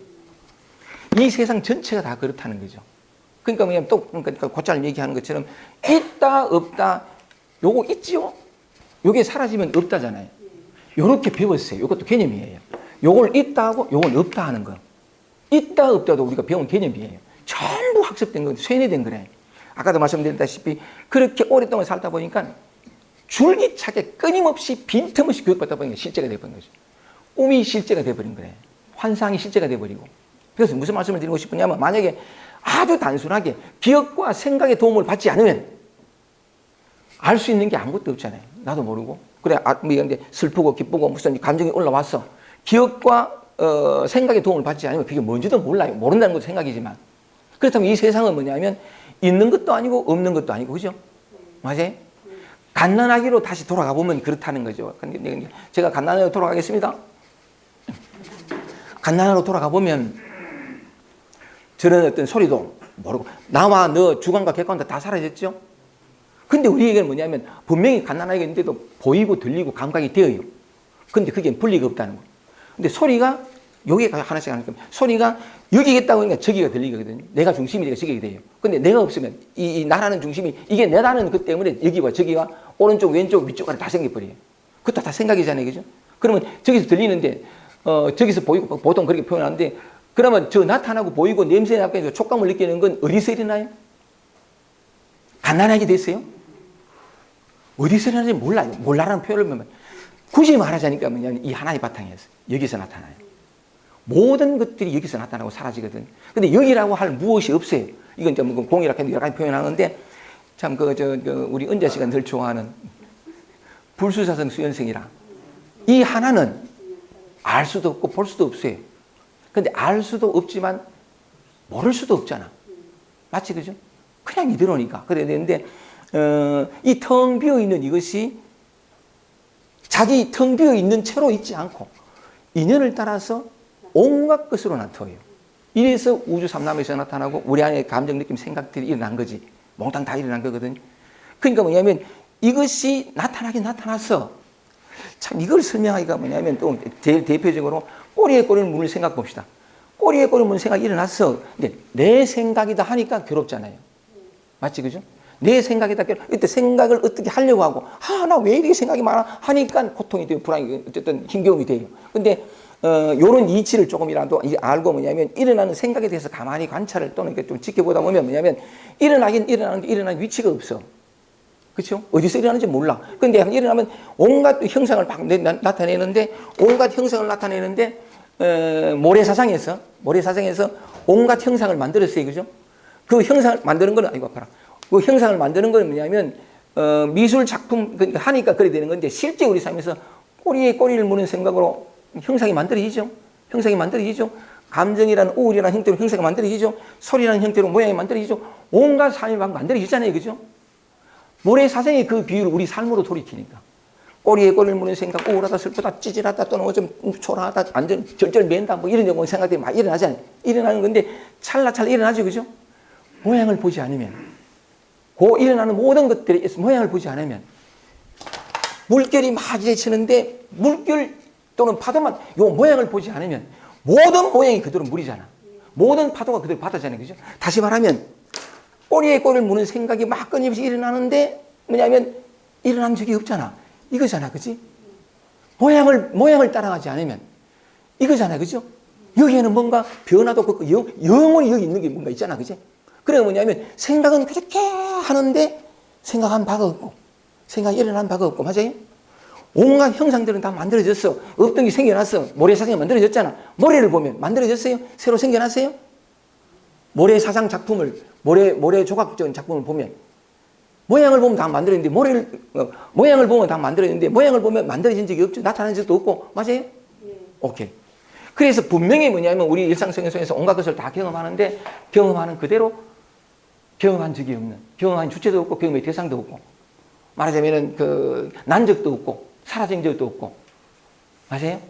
이 세상 전체가 다 그렇다는 거죠. 그러니까 뭐냐면 또, 그러니까 곧잘 얘기하는 것처럼 있다, 없다, 요거 있지요? 요게 사라지면 없다잖아요. 요렇게 배웠어요. 요것도 개념이에요. 요걸 있다 하고 요건 없다 하는 거. 있다, 없다도 우리가 배운 개념이에요. 전부 학습된 거, 쇠뇌된 거래. 아까도 말씀드렸다시피 그렇게 오랫동안 살다 보니까 줄기차게 끊임없이 빈틈없이 교육받다 보니까 실제가 되어버린 거죠. 꿈이 실제가 되어버린 거래. 환상이 실제가 되어버리고. 그래서 무슨 말씀을 드리고 싶으냐면 만약에 아주 단순하게 기억과 생각의 도움을 받지 않으면 알 수 있는 게 아무것도 없잖아요. 나도 모르고. 그래, 슬프고 기쁘고 무슨 감정이 올라왔어. 기억과 생각의 도움을 받지 않으면 그게 뭔지도 몰라요. 모른다는 것도 생각이지만. 그렇다면 이 세상은 뭐냐면 있는 것도 아니고 없는 것도 아니고, 그죠? 맞아요? 갓난아기로 다시 돌아가 보면 그렇다는 거죠. 제가 갓난아기로 돌아가겠습니다. 갓난아기로 돌아가 보면 저런 어떤 소리도 모르고 나와 너 주관과 객관도 다 사라졌죠? 근데 우리에게는 뭐냐면 분명히 갓난아기가 있는데도 보이고 들리고 감각이 되어요. 근데 그게 분리가 없다는 거예요. 근데 소리가 여기가 하나씩 하니까 소리가 여기 있다고 하니까 저기가 들리거든요. 내가 중심이 되고 저기가 돼요. 근데 내가 없으면 이 나라는 중심이 이게 내라는 것 때문에 여기와 저기와 오른쪽 왼쪽 위쪽 안에 다 생겨버려요. 그것도 다 생각이잖아요. 그죠? 그러면 저기서 들리는데 저기서 보이고 보통 그렇게 표현하는데 그러면 저 나타나고 보이고 냄새 나고 해서 촉감을 느끼는 건 어디서 일어나요? 갓난아기 됐어요? 어디서 일어나는지 몰라요. 몰라라는 표현을 보면 굳이 말하자니까 뭐냐면 이 하나의 바탕이었어요. 여기서 나타나요. 모든 것들이 여기서 나타나고 사라지거든. 근데 여기라고 할 무엇이 없어요. 이건 이제 뭐 공이라고 해도 여러 가지 표현하는데 참 우리 은자 씨가 늘 좋아하는 불수사성 수연성이라. 이 하나는 알 수도 없고 볼 수도 없어요. 근데 알 수도 없지만 모를 수도 없잖아. 맞지, 그죠? 그냥 이대로니까. 그래야 되는데 이 텅 비어 있는 이것이 자기 텅 비어 있는 채로 있지 않고 인연을 따라서 온갖 것으로 나타나요. 이래서 우주 삼남에서 나타나고 우리 안에 감정, 느낌, 생각들이 일어난 거지. 몽땅 다 일어난 거거든. 그러니까 뭐냐면 이것이 나타나긴 나타났어. 참 이걸 설명하기가 뭐냐면 또 제일 대표적으로 꼬리에 꼬리를 무는 생각 봅시다. 꼬리에 꼬리를 무는 생각이 일어났어. 근데 내 생각이다 하니까 괴롭잖아요. 맞지, 그죠? 내 생각이다. 이때 생각을 어떻게 하려고 하고 나 왜 이렇게 생각이 많아 하니까 고통이 돼요. 불안이 어쨌든 힘겨움이 돼요. 근데 요런 이치를 조금이라도 알고 뭐냐면 일어나는 생각에 대해서 가만히 관찰을 또는 좀 지켜보다 보면 뭐냐면 일어나긴 일어나는데 일어나는 위치가 없어. 그렇죠? 어디서 일어나는지 몰라. 근데 일어나면 온갖 형상을 나타내는데 온갖 형상을 나타내는데 모래사장에서 온갖 형상을 만들었어요. 그죠? 그 형상을 만드는 거는 아이고 아파라. 그 형상을 만드는 건 뭐냐면 미술 작품 하니까 그래 되는 건데 실제 우리 삶에서 꼬리에 꼬리를 무는 생각으로 형상이 만들어지죠. 형상이 만들어지죠. 감정이라는 우울이라는 형태로 형상이 만들어지죠. 소리라는 형태로 모양이 만들어지죠. 온갖 삶이 막 만들어지잖아요. 그죠? 모래사장의 그 비유를 우리 삶으로 돌이키니까 꼬리에 꼬리를 무는 생각, 우울하다, 슬프다, 찌질하다, 또는 좀 초라하다, 완전 절절맨다, 뭐 이런 생각들이 막 일어나잖아요. 일어나는 건데 찰나찰나 일어나죠. 그죠? 모양을 보지 않으면 그 일어나는 모든 것들이 모양을 보지 않으면 물결이 막 이래치는데 물결 또는 파도만 요 모양을 보지 않으면 모든 모양이 그대로 물이잖아. 모든 파도가 그대로 바다잖아요. 그죠? 다시 말하면 꼬리에 꼬리를 무는 생각이 막 끊임없이 일어나는데 뭐냐면 일어난 적이 없잖아. 이거잖아. 그지? 모양을 따라가지 않으면 이거잖아. 그죠? 여기에는 뭔가 변화도 없고 영원히 여기 있는 게 뭔가 있잖아. 그지? 그래 뭐냐면 생각은 그렇게 하는데 생각한 바가 없고 생각이 일어난 바가 없고 맞아요? 온갖 형상들은 다 만들어졌어. 없던 게 생겨났어. 모래사장이 만들어졌잖아. 모래를 보면 만들어졌어요? 새로 생겨났어요? 모래사장 작품을 모래 조각적인 작품을 보면 모양을 보면 다 만들어졌는데 모양을 보면 다 만들어졌는데 모양을 보면 만들어진 적이 없죠. 나타난 적도 없고 맞아요? 오케이. 그래서 분명히 뭐냐면 우리 일상생활에서 온갖 것을 다 경험하는데 경험하는 그대로 경험한 적이 없는, 경험한 주체도 없고 경험의 대상도 없고, 말하자면은 그 난 적도 없고 사라진 적도 없고. 맞아요?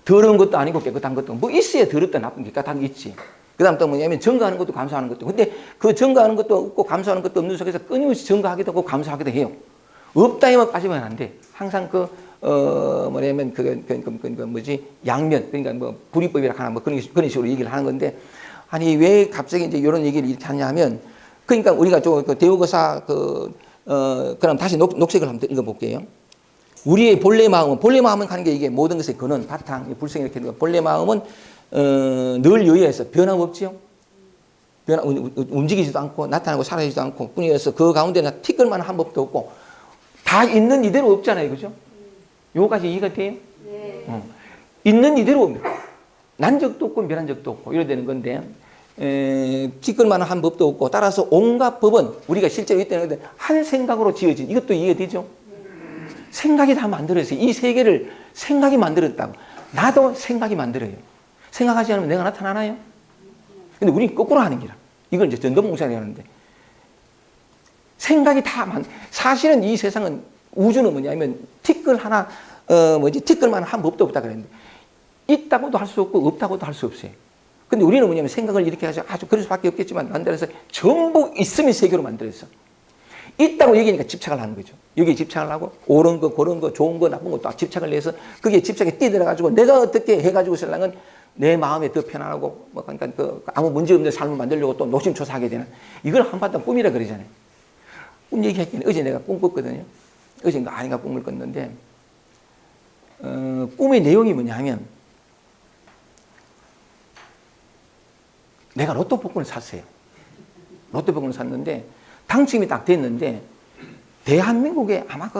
더러운 것도 아니고 깨끗한 것도 뭐 있어야 더럽다 나쁜 게 깨끗한 게 있지. 그 다음 또 뭐냐면 증거하는 것도 감사하는 것도. 근데 그 증거하는 것도 없고 감사하는 것도 없는 속에서 끊임없이 증거하기도 하고 감사하기도 해요. 없다에만 빠지면 안 돼. 항상 뭐냐면 뭐지 양면, 그러니까 뭐 불이법이라 하나 뭐 그런 식으로 얘기를 하는 건데, 아니 왜 갑자기 이제 이런 얘기를 이렇게 하냐면, 그러니까 우리가 대우거사 그럼 다시 녹색을 한번 읽어볼게요. 우리의 본래 마음은 하는 게 이게 모든 것의 근원, 바탕, 불성 이렇게 되는 거. 본래 마음은 늘 여유에서 변함없지요. 움직이지도 않고 나타나고 사라지지도 않고 뿐이어서 그 가운데는 티끌만 한 법도 없고 다 있는 이대로 없잖아요, 그죠? 요까지 이해가 돼요? 네. 있는 이대로 옵니다. 난 적도 없고 멸한 적도 없고 이래 되는 건데, 티끌만 한 법도 없고, 따라서 온갖 법은 우리가 실제로 있다는 건데 한 생각으로 지어진, 이것도 이해가 되죠? 생각이 다 만들었어요. 이 세계를 생각이 만들었다고. 나도 생각이 만들어요. 생각하지 않으면 내가 나타나나요? 근데 우리는 거꾸로 하는 기라. 이걸 이제 전도봉사를 하는데, 생각이 사실은 이 세상은, 우주는 뭐냐면 티끌 하나 티끌만 한 법도 없다 그랬는데, 있다고도 할 수 없고 없다고도 할 수 없어요. 근데 우리는 뭐냐면 생각을 이렇게 해서 아주 그럴 수밖에 없겠지만 만들어서 전부 있음의 세계로 만들었어. 있다고 얘기하니까 집착을 하는 거죠. 여기에 집착을 하고 옳은 거, 고른 거, 좋은 거, 나쁜 거 다 집착을 해서 그게 집착에 뛰들어가지고 내가 어떻게 해가지고 살랑은 내 마음에 더 편안하고 뭐 그러니까 아무 문제 없는 삶을 만들려고 또 노심초사하게 되는, 이걸 한바탕 꿈이라 그러잖아요. 꿈 얘기했더니 어제 내가 꿈 꿨거든요. 어제인가 아닌가 꿈을 꿨는데 꿈의 내용이 뭐냐 하면, 내가 로또 복권을 샀어요. 로또 복권을 샀는데 당첨이 딱 됐는데, 대한민국에 아마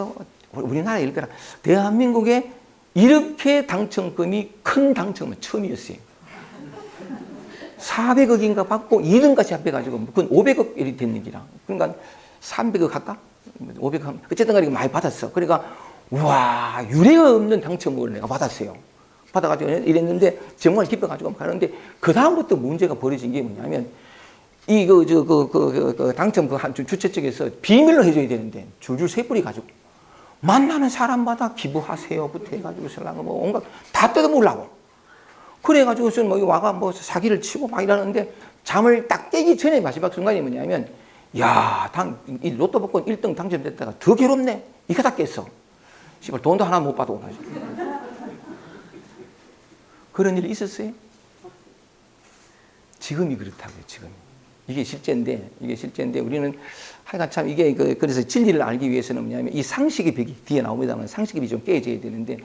우리나라에 일 거라, 대한민국에 이렇게 당첨금이 큰 당첨은 처음이었어요. 400억인가 받고 2등까지 합해가지고 그건 500억이 됐는 기라. 그러니까 300억 할까? 500억. 어쨌든 간에 많이 받았어. 그러니까 우와, 유례가 없는 당첨을 내가 받았어요. 받아가지고 이랬는데 정말 기뻐가지고 가는데, 그 다음부터 문제가 벌어진 게 뭐냐면, 당첨 주최 측에서 비밀로 해줘야 되는데 줄줄 새뿌리 가지고 만나는 사람마다 기부하세요부터 해가지고 설랑은 뭐 온갖 다 뜯어먹으려고. 그래가지고 뭐 와가 뭐 사기를 치고 막 이러는데, 잠을 딱 깨기 전에 마지막 순간이 뭐냐면, 야, 이 로또 복권 1등 당첨됐다가 더 괴롭네. 이거 다 깼어. 씨발 돈도 하나 못 받고 가지고. 그런 일이 있었어요? 지금이 그렇다고요, 지금. 이게 실제인데 우리는 하여간 참 이게 그래서 진리를 알기 위해서는 뭐냐면 이 상식의 벽이 뒤에 나옵니다만 상식의 벽이 좀 깨져야 되는데,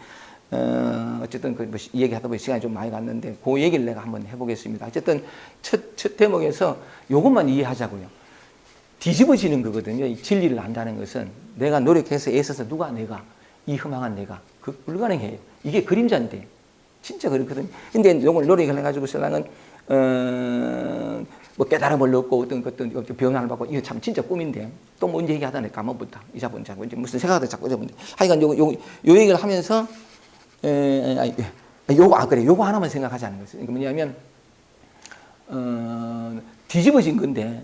어쨌든 뭐 얘기하다 보니 시간이 좀 많이 갔는데 그 얘기를 내가 한번 해보겠습니다. 어쨌든 첫 대목에서 이것만 이해하자고요. 뒤집어지는 거거든요. 이 진리를 안다는 것은 내가 노력해서 애써서 내가 이 허망한 내가 불가능해요. 이게 그림자인데 진짜 그렇거든요. 근데 이걸 노력을 해가지고 신랑은 뭐 깨달음을 얻고 어떤 변화를 받고, 이거 참 진짜 꿈인데 또 뭔지 얘기하다니 까먹었다. 이자분 자꾸 이제 무슨 생각하다 자꾸 잊어본데, 하여간 요 얘기를 하면서 요거 하나만 생각하자는 거죠. 그러니까 뭐냐면 뒤집어진 건데,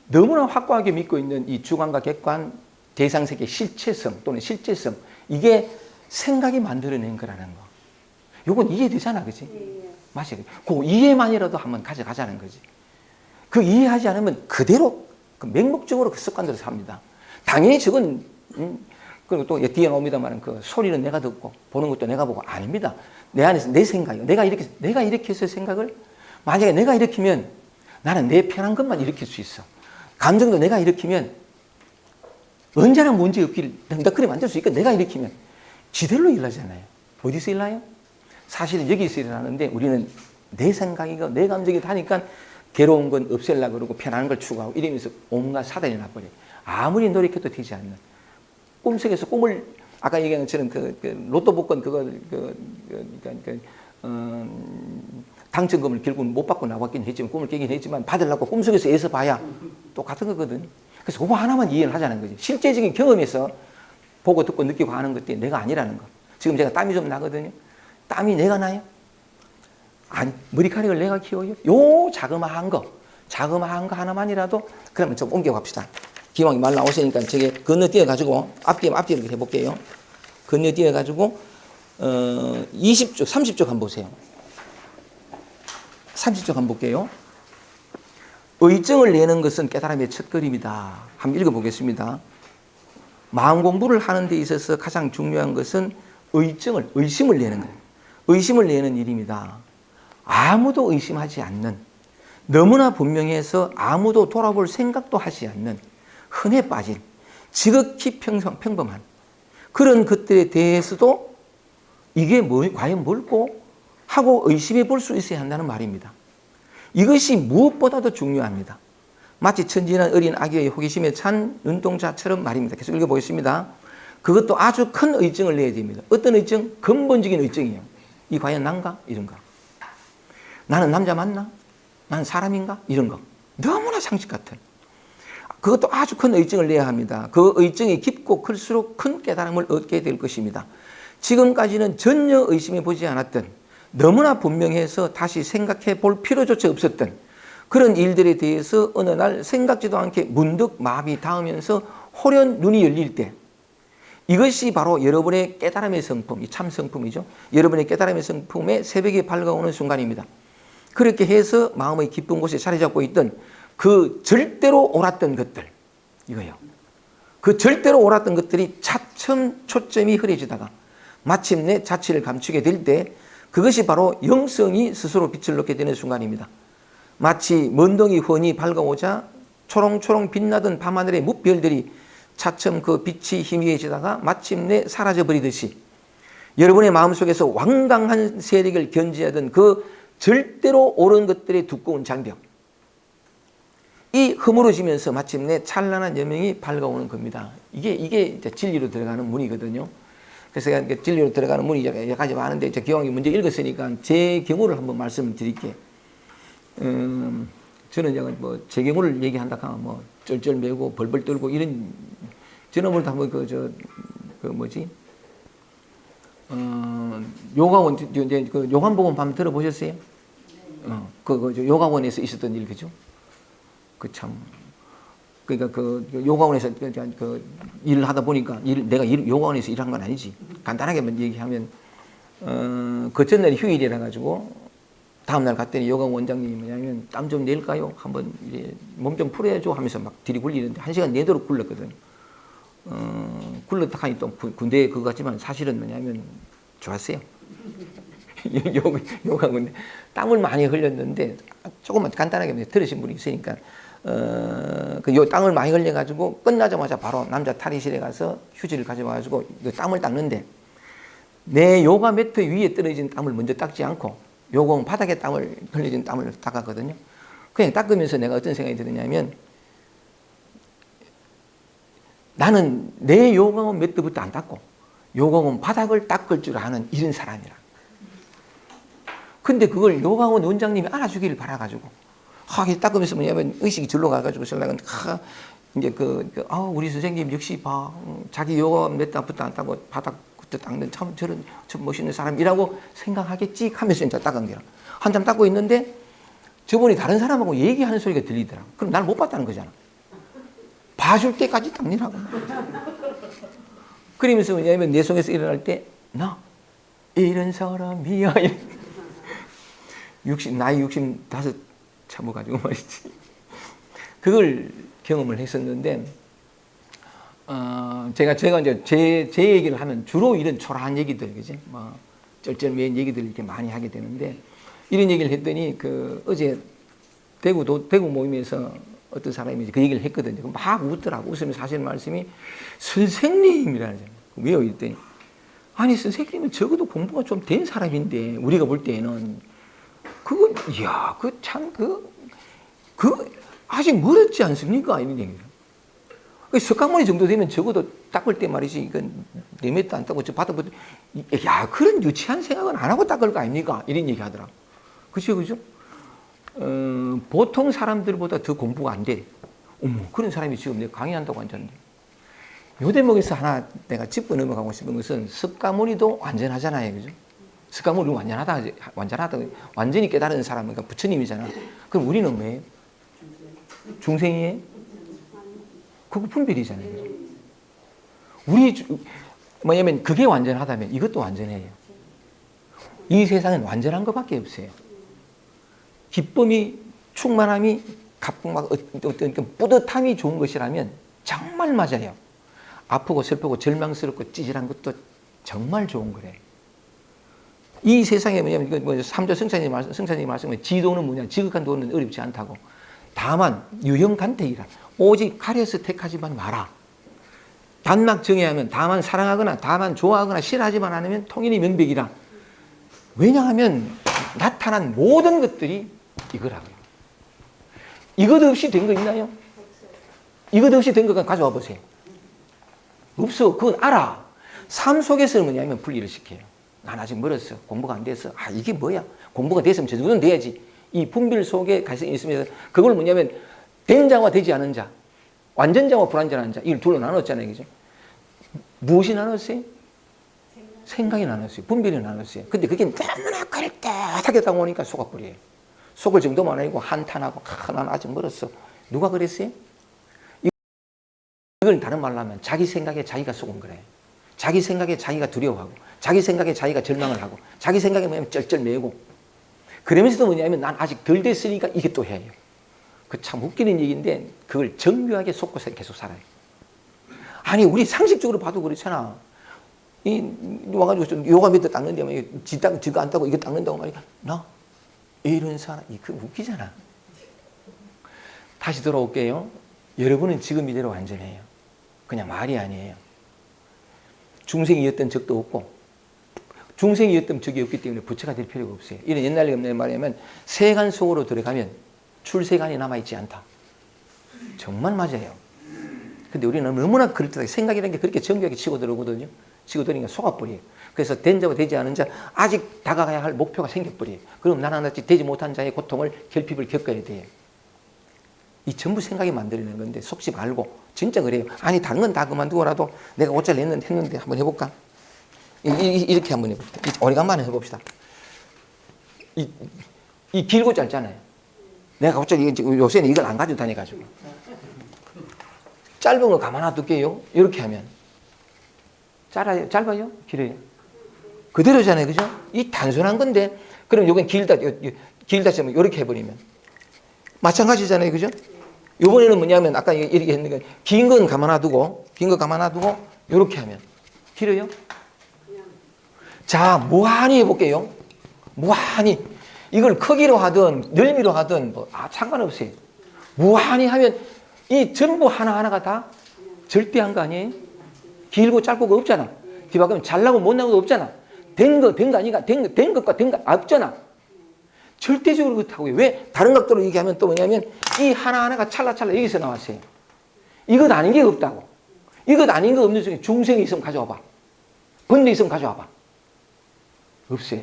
너무나 확고하게 믿고 있는 이 주관과 객관, 대상세계 실체성 또는 실제성, 이게 생각이 만들어낸 거라는 거. 요건 이해되잖아, 그치? 맞아요. 그 이해만이라도 한번 가져가자는 거지. 그 이해하지 않으면 그대로 맹목적으로 그 습관대로 삽니다. 당연히 저건 그리고 또 뒤에 나옵니다만 그 소리는 내가 듣고 보는 것도 내가 보고 아닙니다. 내 안에서 내 생각이요. 내가 이렇게 해서 생각을 만약에 내가 일으키면 나는 내 편한 것만 일으킬 수 있어. 감정도 내가 일으키면 언제나 문제 없기를 넉넉히 만들 수 있고, 내가 일으키면 지대로 일하잖아요. 어디서 일나요? 사실은 여기서 일어나는데 우리는 내 생각이고 내 감정이 다니까 괴로운 건 없애려고 그러고 편안한 걸 추구하고 이러면서 온갖 사단이 나버려요. 아무리 노력해도 되지 않는 꿈속에서 꿈을, 아까 얘기한 것처럼 로또 복권 당첨금을 결국 못 받고 나왔긴 했지만, 꿈을 깨긴 했지만 받으려고 꿈속에서 애써 봐야 똑같은 거거든. 그래서 그거 하나만 이해를 하자는 거지. 실제적인 경험에서 보고 듣고 느끼고 하는 것들이 내가 아니라는 거. 지금 제가 땀이 좀 나거든요. 땀이 내가 나요? 아니, 머리카락을 내가 키워요? 요 자그마한 거 하나만이라도 그러면 좀 옮겨갑시다. 기왕이 말 나오시니까 저게 건너뛰어가지고 앞뒤로 해볼게요. 건너뛰어가지고 20쪽, 30쪽 한번 보세요. 30쪽 한번 볼게요. 의증을 내는 것은 깨달음의 첫걸음이다. 한번 읽어보겠습니다. 마음 공부를 하는 데 있어서 가장 중요한 것은 의심을 내는 거예요. 의심을 내는 일입니다. 아무도 의심하지 않는, 너무나 분명해서 아무도 돌아볼 생각도 하지 않는 흔해 빠진 지극히 평범한 그런 것들에 대해서도 이게 과연 뭘까 하고 의심해 볼 수 있어야 한다는 말입니다. 이것이 무엇보다도 중요합니다. 마치 천진한 어린 아기의 호기심에 찬 눈동자처럼 말입니다. 계속 읽어보겠습니다. 그것도 아주 큰 의증을 내야 됩니다. 어떤 의증? 근본적인 의증이에요. 이 과연 난가? 이런가? 나는 남자 맞나? 나는 사람인가? 이런 거. 너무나 상식 같은. 그것도 아주 큰 의증을 내야 합니다. 그 의증이 깊고 클수록 큰 깨달음을 얻게 될 것입니다. 지금까지는 전혀 의심해 보지 않았던, 너무나 분명해서 다시 생각해 볼 필요조차 없었던 그런 일들에 대해서 어느 날 생각지도 않게 문득 마음이 닿으면서 호련 눈이 열릴 때, 이것이 바로 여러분의 깨달음의 성품, 이 참 성품이죠. 여러분의 깨달음의 성품의 새벽이 밝아오는 순간입니다. 그렇게 해서 마음의 깊은 곳에 자리 잡고 있던 그 절대로 옳았던 것들, 이거예요. 그 절대로 옳았던 것들이 차츰 초점이 흐려지다가 마침내 자취를 감추게 될 때, 그것이 바로 영성이 스스로 빛을 넣게 되는 순간입니다. 마치 먼동이 훤히 밝아오자 초롱초롱 빛나던 밤하늘의 뭇별들이 차츰 그 빛이 희미해지다가 마침내 사라져버리듯이, 여러분의 마음속에서 완강한 세력을 견지하던 그 절대로 옳은 것들의 두꺼운 장벽, 이 허물어지면서 마침내 찬란한 여명이 밝아오는 겁니다. 이게 이제 진리로 들어가는 문이거든요. 그래서 제가 진리로 들어가는 문이 여러 가지 많은데, 제 기왕이 먼저 읽었으니까 제 경우를 한번 말씀을 드릴게요. 저는 제 경우를 얘기한다 하면 쩔쩔매고 벌벌 떨고 이런, 지난번에 한번 요가원, 그 요한복음 밤 들어보셨어요? 요가원에서 있었던 일, 그죠? 그러니까 요가원에서 일을 하다 보니까, 내가 요가원에서 일한 건 아니지. 간단하게만 얘기하면, 그 전날이 휴일이라 가지고 다음날 갔더니 요가 원장님이 뭐냐면, 땀 좀 낼까요? 한번 몸 좀 풀어야죠 하면서 막 들이 굴리는데 1시간 내도록 굴렀거든요. 굴렀다 하니 또 군대에 그거 같지만 사실은 뭐냐면 좋았어요. 요가 근데 땀을 많이 흘렸는데, 조금만 간단하게 들으신 분이 있으니까, 요 땀을 많이 흘려가지고 끝나자마자 바로 남자 탈의실에 가서 휴지를 가져와가지고 땀을 닦는데, 내 요가 매트 위에 떨어진 땀을 먼저 닦지 않고 요공 바닥에 흘려진 땀을 닦았거든요. 그냥 닦으면서 내가 어떤 생각이 들었냐면, 나는 내 요강원 매트부터 안 닦고 요강원 바닥을 닦을 줄 아는 이런 사람이라. 근데 그걸 요강원 원장님이 알아주기를 바라가지고, 닦으면서 뭐냐면 의식이 절로 가가지고 생각은, 이제 우리 선생님 역시 자기 요강원 매트부터 안 닦고 바닥부터 닦는 참 멋있는 사람이라고 생각하겠지 하면서 이제 닦은 거야. 한참 닦고 있는데 저분이 다른 사람하고 얘기하는 소리가 들리더라고. 그럼 날 못 봤다는 거잖아. 봐줄 때까지 닦느라고. 그러면서 뭐냐면 내 속에서 일어날 때, 나 이런 사람이야. 나이 65 참아가지고 말이지. 그걸 경험을 했었는데, 제가 이제 제 얘기를 하면 주로 이런 초라한 얘기들, 그지? 쩔쩔매인 얘기들 이렇게 많이 하게 되는데, 이런 얘기를 했더니, 어제 대구 모임에서 어떤 사람이 그 얘기를 했거든요. 막 웃더라고. 웃으면서 하시는 말씀이, 선생님이라는 거예요. 왜요? 이랬더니, 아니, 선생님은 적어도 공부가 좀 된 사람인데, 우리가 볼 때에는, 아직 멀었지 않습니까? 이런 얘기를. 석가모니 정도 되면 적어도 닦을 때 말이지, 이건 내 맷도 안 닦고, 저 바닥부터, 그런 유치한 생각은 안 하고 닦을 거 아닙니까? 이런 얘기 하더라고. 그죠? 보통 사람들보다 더 공부가 안 돼. 어머, 그런 사람이 지금 내가 강의한다고 앉았는데. 요 대목에서 하나 내가 짚고 넘어가고 싶은 것은 석가모니도 완전하잖아요. 그죠? 석가모니 완전하다. 완전히 깨달은 사람은 그러니까 부처님이잖아. 그럼 우리는 뭐예요? 중생이에요? 그거 분별이잖아요. 그죠? 뭐냐면 그게 완전하다면 이것도 완전해요. 이 세상은 완전한 것밖에 없어요. 기쁨이, 충만함이, 어떤 뿌듯함이 좋은 것이라면 정말 맞아요. 아프고 슬프고 절망스럽고 찌질한 것도 정말 좋은 거래. 이 세상에 뭐냐면 삼조 성찬이 말씀은 지도는 뭐냐, 지극한 도는 어렵지 않다고. 다만 유형간택이라. 오직 가려서 택하지만 마라. 단막 정의하면 다만 사랑하거나 다만 좋아하거나 싫어하지만 않으면 통일이 명백이라. 왜냐하면 나타난 모든 것들이 이거라고요. 이것 없이 된 거 있나요? 이것 없이 된 거 가져와 보세요. 없어. 그건 알아. 삶 속에서는 뭐냐면 분리를 시켜요. 난 아직 멀었어. 공부가 안 돼서. 아, 이게 뭐야? 공부가 됐으면 저 정도는 돼야지. 이 분별 속에 가서 있으면서 그걸 뭐냐면 된 자와 되지 않은 자, 완전자와 불완전한 자, 이걸 둘로 나눴잖아요. 그죠? 무엇이 나눴어요? 생각이 나눴어요. 분별이 나눴어요. 근데 그게 너무나 그럴듯하게 다가오니까 속아버려요. 속을 정도만 아니고 한탄하고, 난 아직 멀었어. 누가 그랬어요? 이걸 다른 말로 하면 자기 생각에 자기가 속은 거래요. 자기 생각에 자기가 두려워하고, 자기 생각에 자기가 절망을 하고, 자기 생각에 뭐냐면 쩔쩔매고, 그러면서도 뭐냐면 난 아직 덜 됐으니까 이게 또 해요. 그 참 웃기는 얘기인데 그걸 정교하게 속고서 계속 살아요. 아니, 우리 상식적으로 봐도 그렇잖아. 와가지고 좀 요가 밑에 닦는데 지가 안 닦고 이거 닦는다고 말이야. 나 이런 사람, 이거 웃기잖아. 다시 돌아올게요. 여러분은 지금 이대로 완전해요. 그냥 말이 아니에요. 중생이었던 적도 없고 중생이었던 적이 없기 때문에 부처가 될 필요가 없어요. 이런 옛날 옛날에 말하면 세간 속으로 들어가면 출세간이 남아있지 않다. 정말 맞아요. 근데 우리는 너무나 그럴듯하게 생각이라는 게 그렇게 정교하게 치고 들어오거든요. 치고 들어오니까 속아버려요. 그래서 된 자와 되지 않은 자, 아직 다가가야 할 목표가 생겨버려요. 그럼 나는 아직 되지 못한 자의 고통을, 결핍을 겪어야 돼요. 이 전부 생각이 만들어내는 건데 속지 말고 진짜 그래요. 아니, 다른 건 다 그만두고라도 내가 5잘 했는데 한번 해볼까? 이렇게 한번 해봅시다. 오래간만에 해봅시다. 이 길고 짧잖아요. 내가 5잘 요새는 이걸 안 가지고 다녀가지고 짧은 거 가만 놔둘게요. 이렇게 하면 짧아요? 길어요? 그대로잖아요. 그죠? 이 단순한 건데 그럼 요건 길다 하면 이렇게 해버리면 마찬가지잖아요. 그죠? 요번에는 뭐냐면 아까 이렇게 했는 게 긴 건 가만 놔두고 이렇게 하면 길어요? 자, 무한히 해볼게요. 무한히. 이걸 크기로 하든 넓이로 하든 상관없어요. 무한히 하면 이 전부 하나하나가 다 절대한 거 아니에요? 길고 짧고가 없잖아. 뒤바꾸면 잘나고 못나고도 없잖아. 된 거 아니가? 된 것과 된 거 없잖아. 절대적으로 그렇다고요. 왜? 다른 각도로 얘기하면 또 뭐냐면 이 하나하나가 찰나찰나 여기서 나왔어요. 이것 아닌 게 없다고. 이것 아닌 거 없는 중에 중생이 있으면 가져와봐. 번뇌 있으면 가져와봐. 없어요.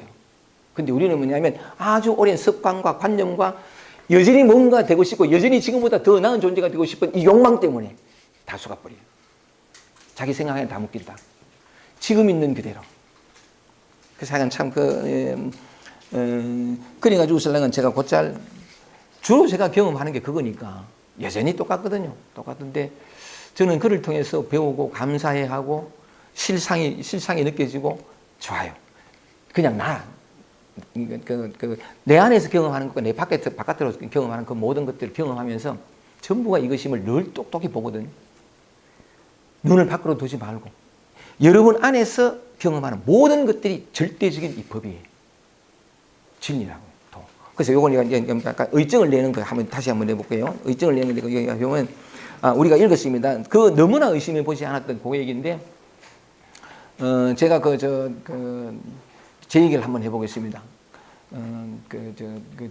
근데 우리는 뭐냐면 아주 오랜 습관과 관념과 여전히 뭔가 되고 싶고 여전히 지금보다 더 나은 존재가 되고 싶은 이 욕망 때문에 다 속아버려요. 자기 생각에 다 묶인다. 지금 있는 그대로. 그래서 하여간 참 그래가지고 설랑은 제가 곧잘 주로 제가 경험하는 게 그거니까 여전히 똑같거든요. 똑같은데 저는 그를 통해서 배우고 감사해하고 실상이 느껴지고 좋아요. 그냥 내 안에서 경험하는 것과 내 바깥으로 경험하는 그 모든 것들을 경험하면서 전부가 이것임을 늘 똑똑히 보거든요. 눈을 밖으로 두지 말고 여러분 안에서 경험하는 모든 것들이 절대적인 이 법이에요. 진리라고요. 또. 그래서 요건 약간 의증을 내는 거 다시 한번 해볼게요. 의증을 내는 거 여기 보면 우리가 읽었습니다. 그 너무나 의심해 보지 않았던 그 얘기인데 제가 제 얘기를 한번 해보겠습니다.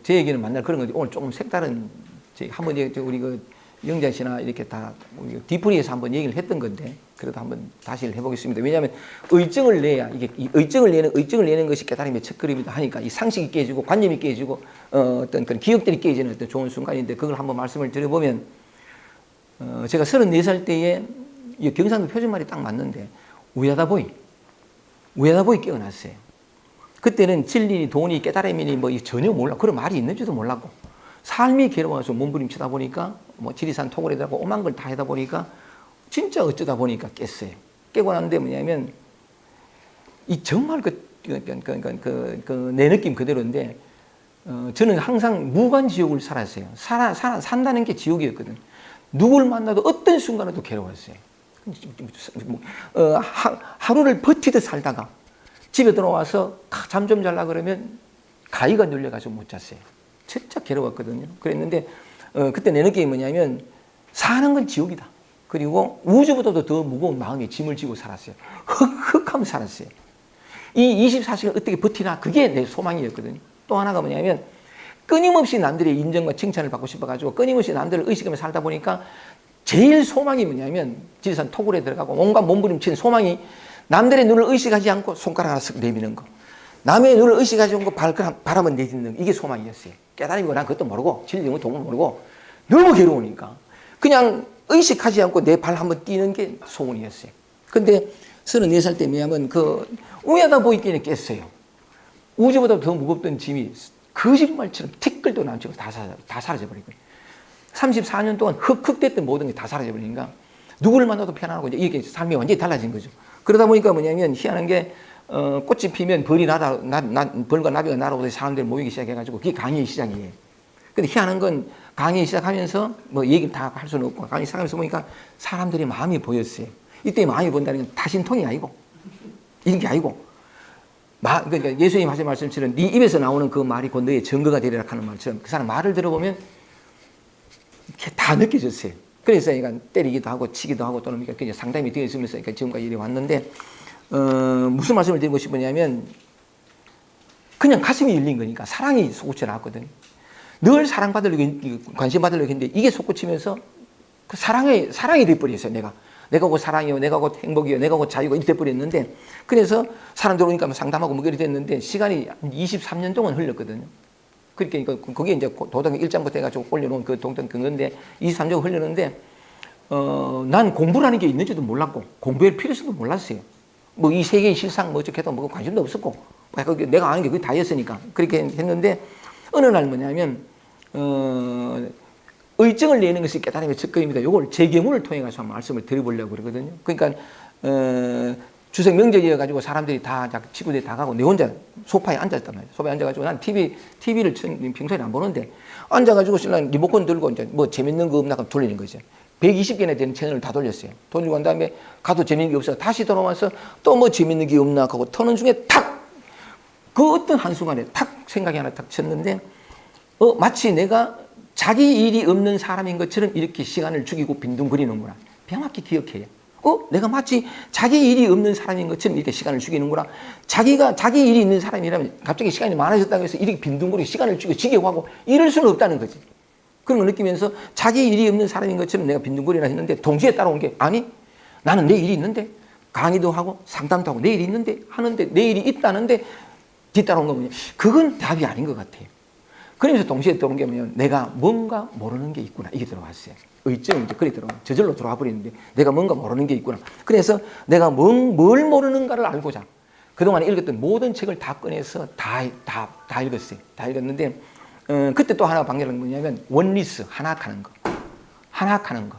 제 얘기는 만날 그런 건데 오늘 조금 색다른 한번 우리 영자 씨나 이렇게 다 우리 뒤풀이에서 한번 얘기를 했던 건데 그래도 한번 다시 해보겠습니다. 왜냐하면 의증을 내야 이게 의증을 내는 것이 깨달음의 첫걸음이다 하니까 이 상식이 깨지고 관념이 깨지고 어떤 그런 기억들이 깨지는 어떤 좋은 순간인데 그걸 한번 말씀을 드려보면 제가 34살 때에 이 경상도 표준말이 딱 맞는데 우야다보이 깨어났어요. 그때는 진리니 돈이 깨달음이니 뭐 전혀 몰라. 그런 말이 있는지도 몰랐고 삶이 괴로워서 몸부림치다 보니까 뭐 지리산 토굴에다가 오만 걸 다 하다 보니까 진짜 어쩌다 보니까 깼어요. 깨고 났는데 뭐냐면 이 정말 내 느낌 그대로인데 저는 항상 무관지옥을 살았어요. 산다는 게 지옥이었거든. 누구를 만나도 어떤 순간에도 괴로웠어요. 하루를 버티듯 살다가 집에 들어와서 잠 좀 자려고 그러면 가위가 눌려가지고 못 잤어요. 진짜 괴로웠거든요. 그랬는데 그때 내 느낌이 뭐냐면 사는 건 지옥이다. 그리고 우주보다도 더 무거운 마음에 짐을 지고 살았어요. 흑흑하면 살았어요. 이 24시간 어떻게 버티나 그게 내 소망이었거든요. 또 하나가 뭐냐면 끊임없이 남들의 인정과 칭찬을 받고 싶어가지고 끊임없이 남들을 의식하면서 살다 보니까 제일 소망이 뭐냐면 지리산 토굴에 들어가고 온갖 몸부림치는 소망이 남들의 눈을 의식하지 않고 손가락 하나 쓱 내미는 거. 남의 눈을 의식하지 않고 바람을 내딛는 거. 이게 소망이었어요. 깨달음이고 난 그것도 모르고 진리는 동을 모르고 너무 괴로우니까 그냥 의식하지 않고 내 발 한번 뛰는 게 소원이었어요. 근데 34살 때 뭐냐면 우야다 보이기에 깼어요. 우주보다 더 무겁던 짐이 거짓말처럼 티끌도 남치고 다 사라져버리고 34년 동안 흑흑댔던 모든 게 다 사라져버리니까 누구를 만나도 편안하고 이게 삶이 완전히 달라진 거죠. 그러다 보니까 뭐냐면 희한한 게 꽃이 피면 벌과 나비가 날아오듯이 사람들이 모이기 시작해가지고 그게 강의 시작이에요. 근데 희한한 건 강의 시작하면서 뭐 얘기 다 할 수는 없고 강의 시작하면서 보니까 사람들이 마음이 보였어요. 이때 마음이 본다는 건 타신통이 아니고 이런 게 아니고 그러니까 예수님 하신 말씀처럼 네 입에서 나오는 그 말이 곧 너의 증거가 되리라 하는 말처럼 그 사람 말을 들어보면 이렇게 다 느껴졌어요. 그래서 그러니까 때리기도 하고 치기도 하고 또는 그러니까 상담이 되어 있으면서 그러니까 지금까지 이래 왔는데 무슨 말씀을 드리고 싶으냐면 그냥 가슴이 열린 거니까 사랑이 솟구쳐 나왔거든요. 늘 사랑받으려고 관심받으려고 했는데 이게 솟구치면서 그 사랑이 돼버렸어요. 내가 곧 사랑이요, 내가 곧 행복이요, 내가 곧 자유가 이렇게 돼버렸는데 그래서 사람들 오니까 상담하고 뭐 그렇게 됐는데 시간이 23년 동안 흘렀거든요. 그렇게 거기에 이제 도덕 1장부터 해가지고 올려놓은 그 동전 근거인데 23년 흘렸는데 난 공부라는 게 있는지도 몰랐고 공부할 필요성도 몰랐어요. 뭐 이 세계의 실상 뭐 어쩌게 해도 뭐 관심도 없었고 내가 아는 게 그게 다였으니까 그렇게 했는데 어느 날 뭐냐면 의증을 내는 것이 깨달음의 첫걸음이다. 이걸 제계문을 통해 가서 말씀을 드려보려고 그러거든요. 그러니까 추석 명절이어가지고 사람들이 다 친구들이 다 가고 내 혼자 소파에 앉았단 말이에요. 소파에 앉아가지고 난 TV를 평소에 안 보는데 앉아가지고 신랑 리모컨 들고 이제 뭐 재밌는 거 없나 돌리는 거죠. 120개나 되는 채널을 다 돌렸어요. 돌리고 난 다음에 가도 재밌는 게 없어서 다시 돌아와서 또 뭐 재밌는 게 없나 하고 터는 중에 그 어떤 한순간에 생각이 하나 탁 쳤는데 마치 내가 자기 일이 없는 사람인 것처럼 이렇게 시간을 죽이고 빈둥거리는구나. 명확히 기억해요. 내가 마치 자기 일이 없는 사람인 것처럼 이렇게 시간을 죽이는구나. 자기가 자기 일이 있는 사람이라면 갑자기 시간이 많아졌다고 해서 이렇게 빈둥거리고 시간을 죽이고 지겨워하고 이럴 수는 없다는 거지. 그런 걸 느끼면서 자기 일이 없는 사람인 것처럼 내가 빈둥거리나 했는데 동시에 따라온 게 아니 나는 내 일이 있는데 강의도 하고 상담도 하고 내 일이 있는데 하는데 내 일이 있다는데 뒤따라온 거 뭐냐. 그건 답이 아닌 것 같아요. 그러면서 동시에 들어온 게 뭐냐면 내가 뭔가 모르는 게 있구나. 이게 들어왔어요. 의증이 이제 그리 들어와. 저절로 들어와 버리는데 내가 뭔가 모르는 게 있구나. 그래서 내가 뭘 모르는가를 알고자 그동안에 읽었던 모든 책을 다 꺼내서 다 읽었어요. 다 읽었는데 그때 또 하나 방해는 뭐냐면 원리스, 하나하는 거. 하나하는 거.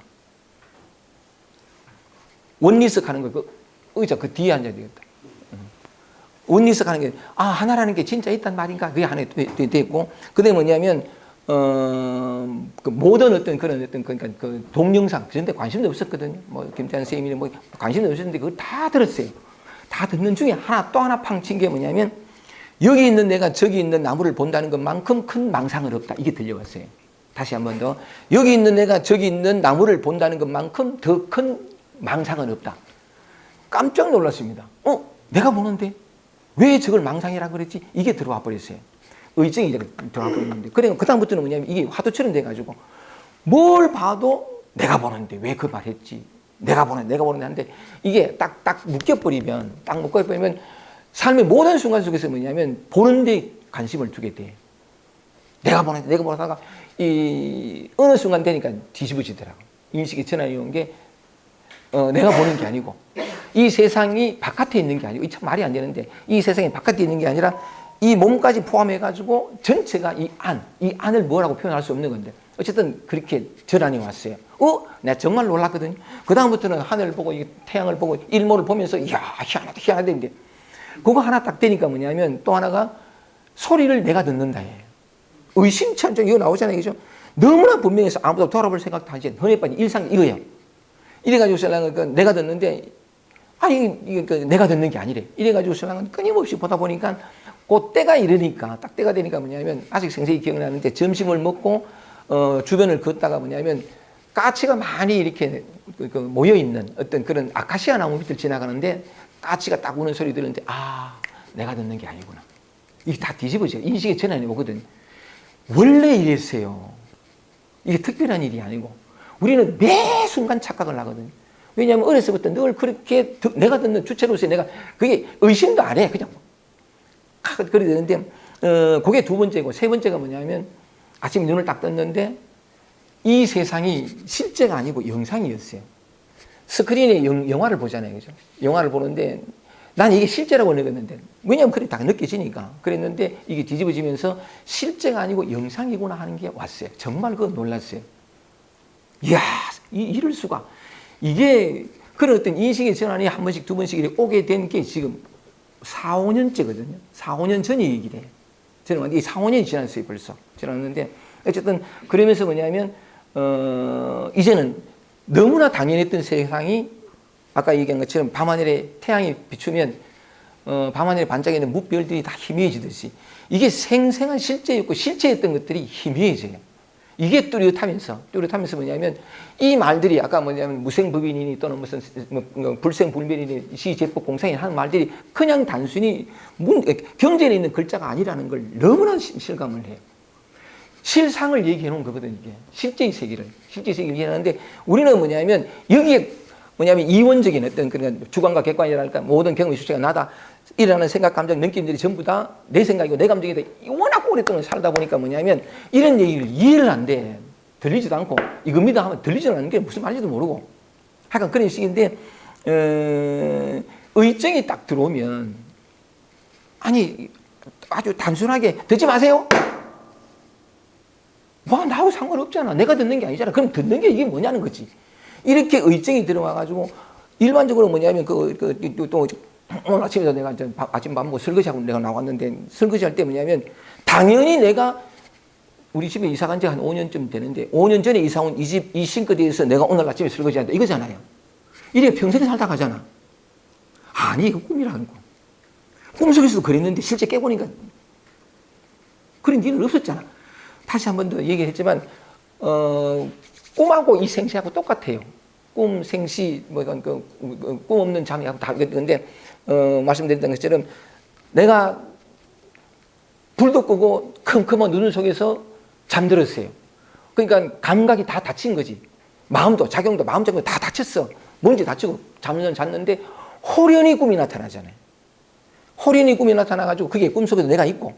원리스 하는 거. 그 의자 그 뒤에 앉아야 되겠다. 원리스 하는 게 하나라는 게 진짜 있단 말인가? 그게 하나 됐고 그다음에 뭐냐면 그 모든 어떤 그런 그러니까 그 동영상 그런 데 관심도 없었거든요. 뭐 김태환 선생님이 뭐 관심도 없었는데 그걸 다 들었어요. 다 듣는 중에 또 하나 팡 친 게 뭐냐면 여기 있는 내가 저기 있는 나무를 본다는 것만큼 큰 망상은 없다. 이게 들려왔어요. 다시 한 번 더. 여기 있는 내가 저기 있는 나무를 본다는 것만큼 더 큰 망상은 없다. 깜짝 놀랐습니다. 내가 보는데 왜 저걸 망상이라고 그랬지? 이게 들어와 버렸어요. 의증이 이제 들어와 버렸는데. 그래, 그다음부터는 뭐냐면 이게 화두처럼 돼가지고 뭘 봐도 내가 보는데 왜 그 말 했지? 내가 보는데 하는데 이게 딱 묶여버리면 삶의 모든 순간 속에서 뭐냐면 보는데 관심을 두게 돼. 내가 보다가 어느 순간 되니까 뒤집어지더라고. 인식이 전환이 온 게 내가 보는 게 아니고 이 세상이 바깥에 있는 게 아니고 참 말이 안 되는데 이 세상이 바깥에 있는 게 아니라 이 몸까지 포함해가지고 전체가 이 안을 뭐라고 표현할 수 없는 건데 어쨌든 그렇게 전환이 왔어요. 내가 정말 놀랐거든요. 그 다음부터는 하늘을 보고 태양을 보고 일몰을 보면서 이야 희한하다. 그거 하나 딱 되니까 뭐냐면 또 하나가 소리를 내가 듣는다예요. 의심찬정 이거 나오잖아요. 그죠? 너무나 분명해서 아무도 돌아볼 생각도 하지 흔해 빠진 일상 이거예요. 이래가지고 신랑은 내가 듣는데 이게 내가 듣는 게 아니래. 이래가지고 신랑은 끊임없이 보다 보니까 그 때가 이르니까 딱 때가 되니까 뭐냐면 아직 생생히 기억나는데 점심을 먹고 주변을 걷다가 뭐냐면 까치가 많이 이렇게 모여 있는 어떤 그런 아카시아 나무 밑을 지나가는데 까치가 딱 우는 소리 들었는데 내가 듣는 게 아니구나. 이게 다 뒤집어져. 인식의 전환이 오거든. 원래 이랬어요. 이게 특별한 일이 아니고 우리는 매 순간 착각을 하거든요. 왜냐하면 어려서부터 늘 그렇게 내가 듣는 주체로서 내가 그게 의심도 안 해. 그냥 그렇게 되는데 그게 두 번째고 세 번째가 뭐냐면 아침 눈을 딱 떴는데 이 세상이 실제가 아니고 영상이었어요. 스크린에 영화를 보잖아요. 그죠? 영화를 보는데 난 이게 실제라고 느꼈는데 왜냐하면 그게 다 느껴지니까 그랬는데 이게 뒤집어지면서 실제가 아니고 영상이구나 하는 게 왔어요. 정말 그거 놀랐어요. 이야 이럴 수가. 이게 그런 어떤 인식의 전환이 한 번씩 두 번씩 이렇게 오게 된 게 지금 4, 5년째거든요. 4, 5년 전 얘기래. 저는 이 4, 5년이 지났어요. 벌써 지났는데 어쨌든 그러면서 뭐냐면 이제는 너무나 당연했던 세상이 아까 얘기한 것처럼 밤하늘에 태양이 비추면 밤하늘에 반짝이는 뭇별들이 다 희미해지듯이 이게 생생한 실제였고 실체였던 것들이 희미해져요. 이게 뚜렷하면서 뭐냐면 이 말들이 아까 뭐냐면 무생부빈이니 또는 무슨 불생불멸이니 시제법공상이 하는 말들이 그냥 단순히 경전에 있는 글자가 아니라는 걸 너무나 실감을 해요. 실상을 얘기해 놓은 거거든요. 이게 실제의 세계를 얘기하는데 우리는 뭐냐면 여기에 뭐냐면 이원적인 어떤 그런 주관과 객관이랄까 모든 경험의 수치가 나다 일어나는 생각, 감정, 느낌들이 전부 다 내 생각이고 내 감정이다. 워낙 오랫동안 살다 보니까 뭐냐면 이런 얘기를 이해를 안 돼. 들리지도 않고 이겁니다 하면 들리지도 않는 게 무슨 말인지도 모르고 약간 그런 식인데 의정이 딱 들어오면 아니 아주 단순하게 듣지 마세요. 나하고 상관없잖아. 내가 듣는 게 아니잖아. 그럼 듣는 게 이게 뭐냐는 거지. 이렇게 의정이 들어와가지고 일반적으로 뭐냐면 또 오늘 아침에도 내가 아침 밥 먹고 설거지하고 내가 나왔는데 설거지할 때 뭐냐면 당연히 내가 우리 집에 이사 간 지 한 5년쯤 되는데 5년 전에 이사 온 이 집 이 싱크대에서 내가 오늘 아침에 설거지한다 이거잖아요. 이래 평생에 살다 가잖아. 아니 이거 꿈이라는 거. 꿈속에서도 그랬는데 실제 깨보니까 그런 일은 없었잖아. 다시 한 번 더 얘기했지만 꿈하고 이 생시하고 똑같아요. 꿈, 생시, 꿈 없는 잠이하고 다 그런데 말씀드렸던 것처럼 내가 불도 끄고 컴컴한 눈 속에서 잠들었어요. 그러니까 감각이 다 닫힌 거지. 마음도 작용도 마음 작용도 다 닫혔어. 뭔지 닫히고 잠은 잤는데 호련히 꿈이 나타나잖아요. 호련히 꿈이 나타나가지고 그게 꿈속에도 내가 있고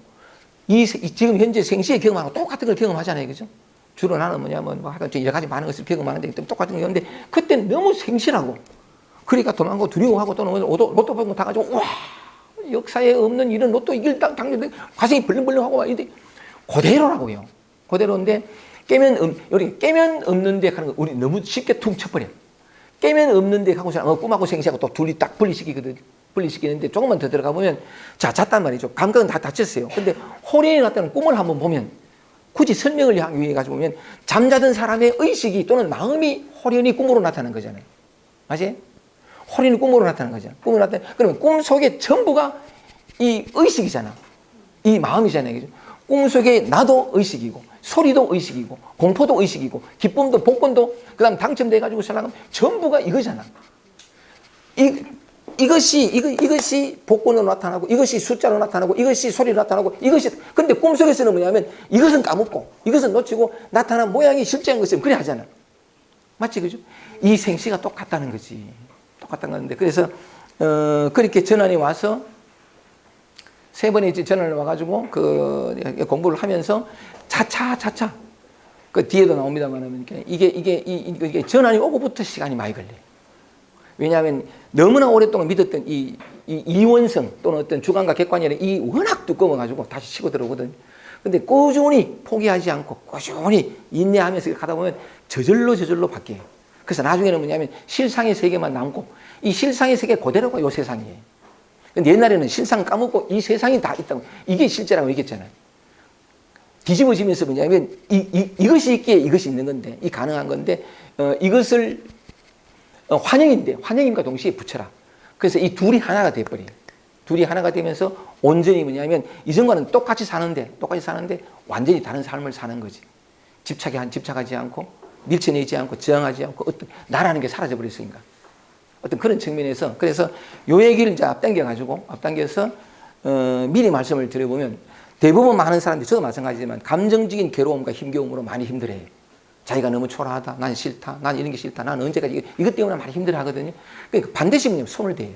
지금 현재 생시의 경험하고 똑같은 걸 경험하잖아요. 그죠? 주로 나는 뭐냐면 여러 가지 많은 것을 경험하는데 똑같은 경험인데 그때는 너무 생실하고 그러니까 도망가고 두려워하고 또는 로또 보고 다 가지고 와 역사에 없는 이런 로또 이길 당연히 가슴이 벌렁벌렁하고 막 이런데 그대로라고요. 그대로인데 깨면 없는데 하는 거 우리 너무 쉽게 퉁 쳐버려. 깨면 없는데 하고서 꿈하고 생시하고 또 둘이 딱 분리시키거든. 분리시키는데 조금만 더 들어가 보면 잤단 말이죠. 감각은 다 닫혔어요. 근데 호련히 났다는 꿈을 한번 보면 굳이 설명을 위해 가지고 보면 잠자던 사람의 의식이 또는 마음이 호련히 꿈으로 나타나는 거잖아요. 맞아요? 호련히 꿈으로 나타나는 거잖아요. 꿈으로 나타나는 그러면 꿈 속에 전부가 이 의식이잖아. 이 마음이잖아요. 그죠? 꿈 속에 나도 의식이고 소리도 의식이고 공포도 의식이고 기쁨도 복권도 그다음 당첨돼 가지고 살아가면 전부가 이거잖아. 이것이 복권으로 나타나고 이것이 숫자로 나타나고 이것이 소리로 나타나고 이것이 근데 꿈속에서는 뭐냐면 이것은 까먹고 이것은 놓치고 나타난 모양이 실제한 것처럼 그래 하잖아. 맞지 그죠? 이 생시가 똑같다는 거지. 똑같다는 건데 그래서 그렇게 전환이 와서 세 번의 전환을 와가지고 그 공부를 하면서 차차 그 뒤에도 나옵니다만 이게 전환이 오고부터 시간이 많이 걸려요. 왜냐하면 너무나 오랫동안 믿었던 이 이원성 또는 어떤 주관과 객관이라는 이 워낙 두꺼워가지고 다시 치고 들어오거든요. 근데 꾸준히 포기하지 않고 꾸준히 인내하면서 가다 보면 저절로 바뀌어요. 그래서 나중에는 뭐냐면 실상의 세계만 남고 이 실상의 세계 그대로가 요 세상이에요. 근데 옛날에는 실상 까먹고 이 세상이 다 있다고 이게 실제라고 얘기했잖아요. 뒤집어지면서 뭐냐면 이것이 있기에 이것이 있는 건데 이 가능한 건데 이것을 환영임과 동시에 붙여라. 그래서 이 둘이 하나가 돼버려요. 둘이 하나가 되면서 온전히 뭐냐면 이전과는 똑같이 사는데 완전히 다른 삶을 사는 거지. 집착하지 않고 밀쳐내지 않고 저항하지 않고 어떤 나라는 게 사라져 버렸으니까. 어떤 그런 측면에서 그래서 요 얘기를 이제 앞당겨서 미리 말씀을 드려보면 대부분 많은 사람들이 저도 마찬가지지만 감정적인 괴로움과 힘겨움으로 많이 힘들어해요. 자기가 너무 초라하다. 난 싫다. 난 이런 게 싫다. 난 언제까지 이것 때문에 많이 힘들어하거든요. 그러니까 반드시 뭐냐면 손을 대요.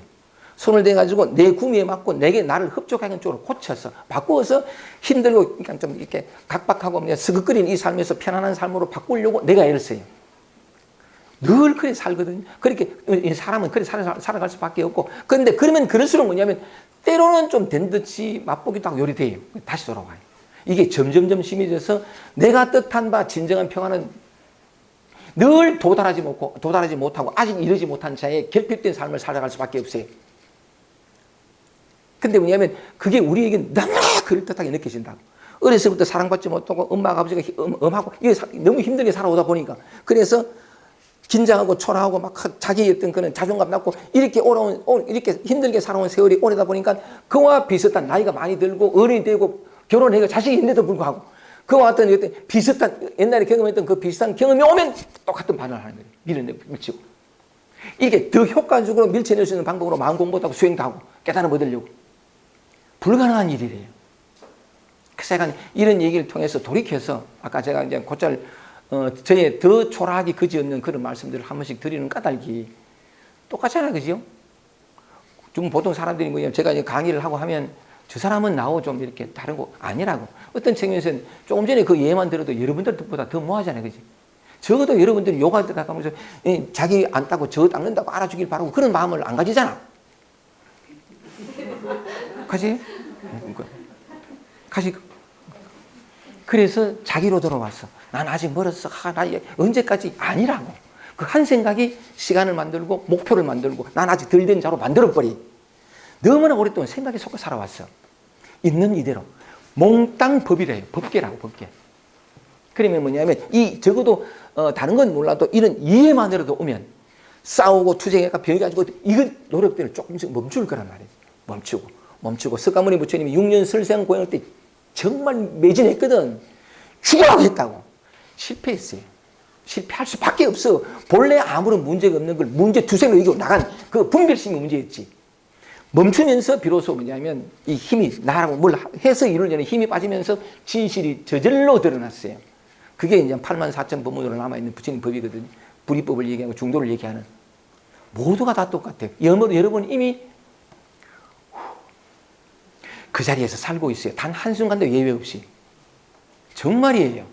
손을 대가지고 내 구미에 맞고 내게 나를 흡족하는 쪽으로 고쳐서 바꾸어서 힘들고 그러니까 좀 이렇게 각박하고 스긋거리는 이 삶에서 편안한 삶으로 바꾸려고 내가 애를 써요. 늘 그래 살거든요. 그렇게 사람은 그래 살아갈 수밖에 없고 그런데 그러면 그럴수록 뭐냐면 때로는 좀 된 듯이 맛보기도 하고 요리돼요. 다시 돌아와요. 이게 점점점 심해져서 내가 뜻한 바 진정한 평화는 늘 도달하지 못하고 아직 이르지 못한 자의 결핍된 삶을 살아갈 수밖에 없어요. 근데 뭐냐면 그게 우리에게 너무나 그럴듯하게 느껴진다고. 어렸을 때 사랑받지 못하고 엄마가 아버지가 엄하고 이게 너무 힘들게 살아오다 보니까 그래서 긴장하고 초라하고 막 자기의 어떤 그런 자존감 낮고 이렇게 이렇게 힘들게 살아온 세월이 오래다 보니까 그와 비슷한 나이가 많이 들고 어른이 되고 결혼해서 자식이 있는데도 불구하고 그와 같은 어떤 비슷한 옛날에 경험했던 그 비슷한 경험이 오면 똑같은 반응을 하는 거예요. 밀치고. 이게 더 효과적으로 밀쳐낼 수 있는 방법으로 마음 공부도 하고 수행도 하고 깨달음 얻으려고. 불가능한 일이래요. 그래서 제가 이런 얘기를 통해서 돌이켜서 아까 제가 이제 곧잘 저의 더 초라하기 그지없는 그런 말씀들을 한 번씩 드리는 까닭이 똑같잖아요. 그죠? 좀 보통 사람들이 뭐냐면 제가 이제 강의를 하고 하면 저 사람은 나하고 좀 이렇게 다르고 아니라고. 어떤 측면에서는 조금 전에 그 예만 들어도 여러분들보다 더 뭐하잖아요. 그지? 적어도 여러분들이 요가 들어가면서 자기 안 따고 저 닦는다고 알아주길 바라고 그런 마음을 안 가지잖아. 가지? 그래서 자기로 돌아왔어. 난 아직 멀었어. 나 언제까지 아니라고. 그 한 생각이 시간을 만들고 목표를 만들고 난 아직 덜 된 자로 만들어버리. 너무나 오랫동안 생각에 속아 살아왔어. 있는 이대로. 몽땅 법이래요. 법계라고 법계. 그러면 뭐냐면 적어도 다른 건 몰라도 이런 이해만으로도 오면 싸우고 투쟁해가 병해가지고 이건 노력들을 조금씩 멈출 거란 말이에요. 멈추고 석가모니 부처님이 6년 설생 고행할 때 정말 매진했거든. 죽으라고 했다고. 실패했어요. 실패할 수밖에 없어. 본래 아무런 문제가 없는 걸 문제 두생을 이기고 나간 그 분별심이 문제였지. 멈추면서 비로소 뭐냐면 이 힘이 나라고 뭘 해서 이루려는 힘이 빠지면서 진실이 저절로 드러났어요. 그게 이제 84,000 법문으로 남아있는 부처님 법이거든요. 불이법을 얘기하고 중도를 얘기하는. 모두가 다 똑같아요. 여러분 이미 그 자리에서 살고 있어요. 단 한순간도 예외 없이. 정말이에요.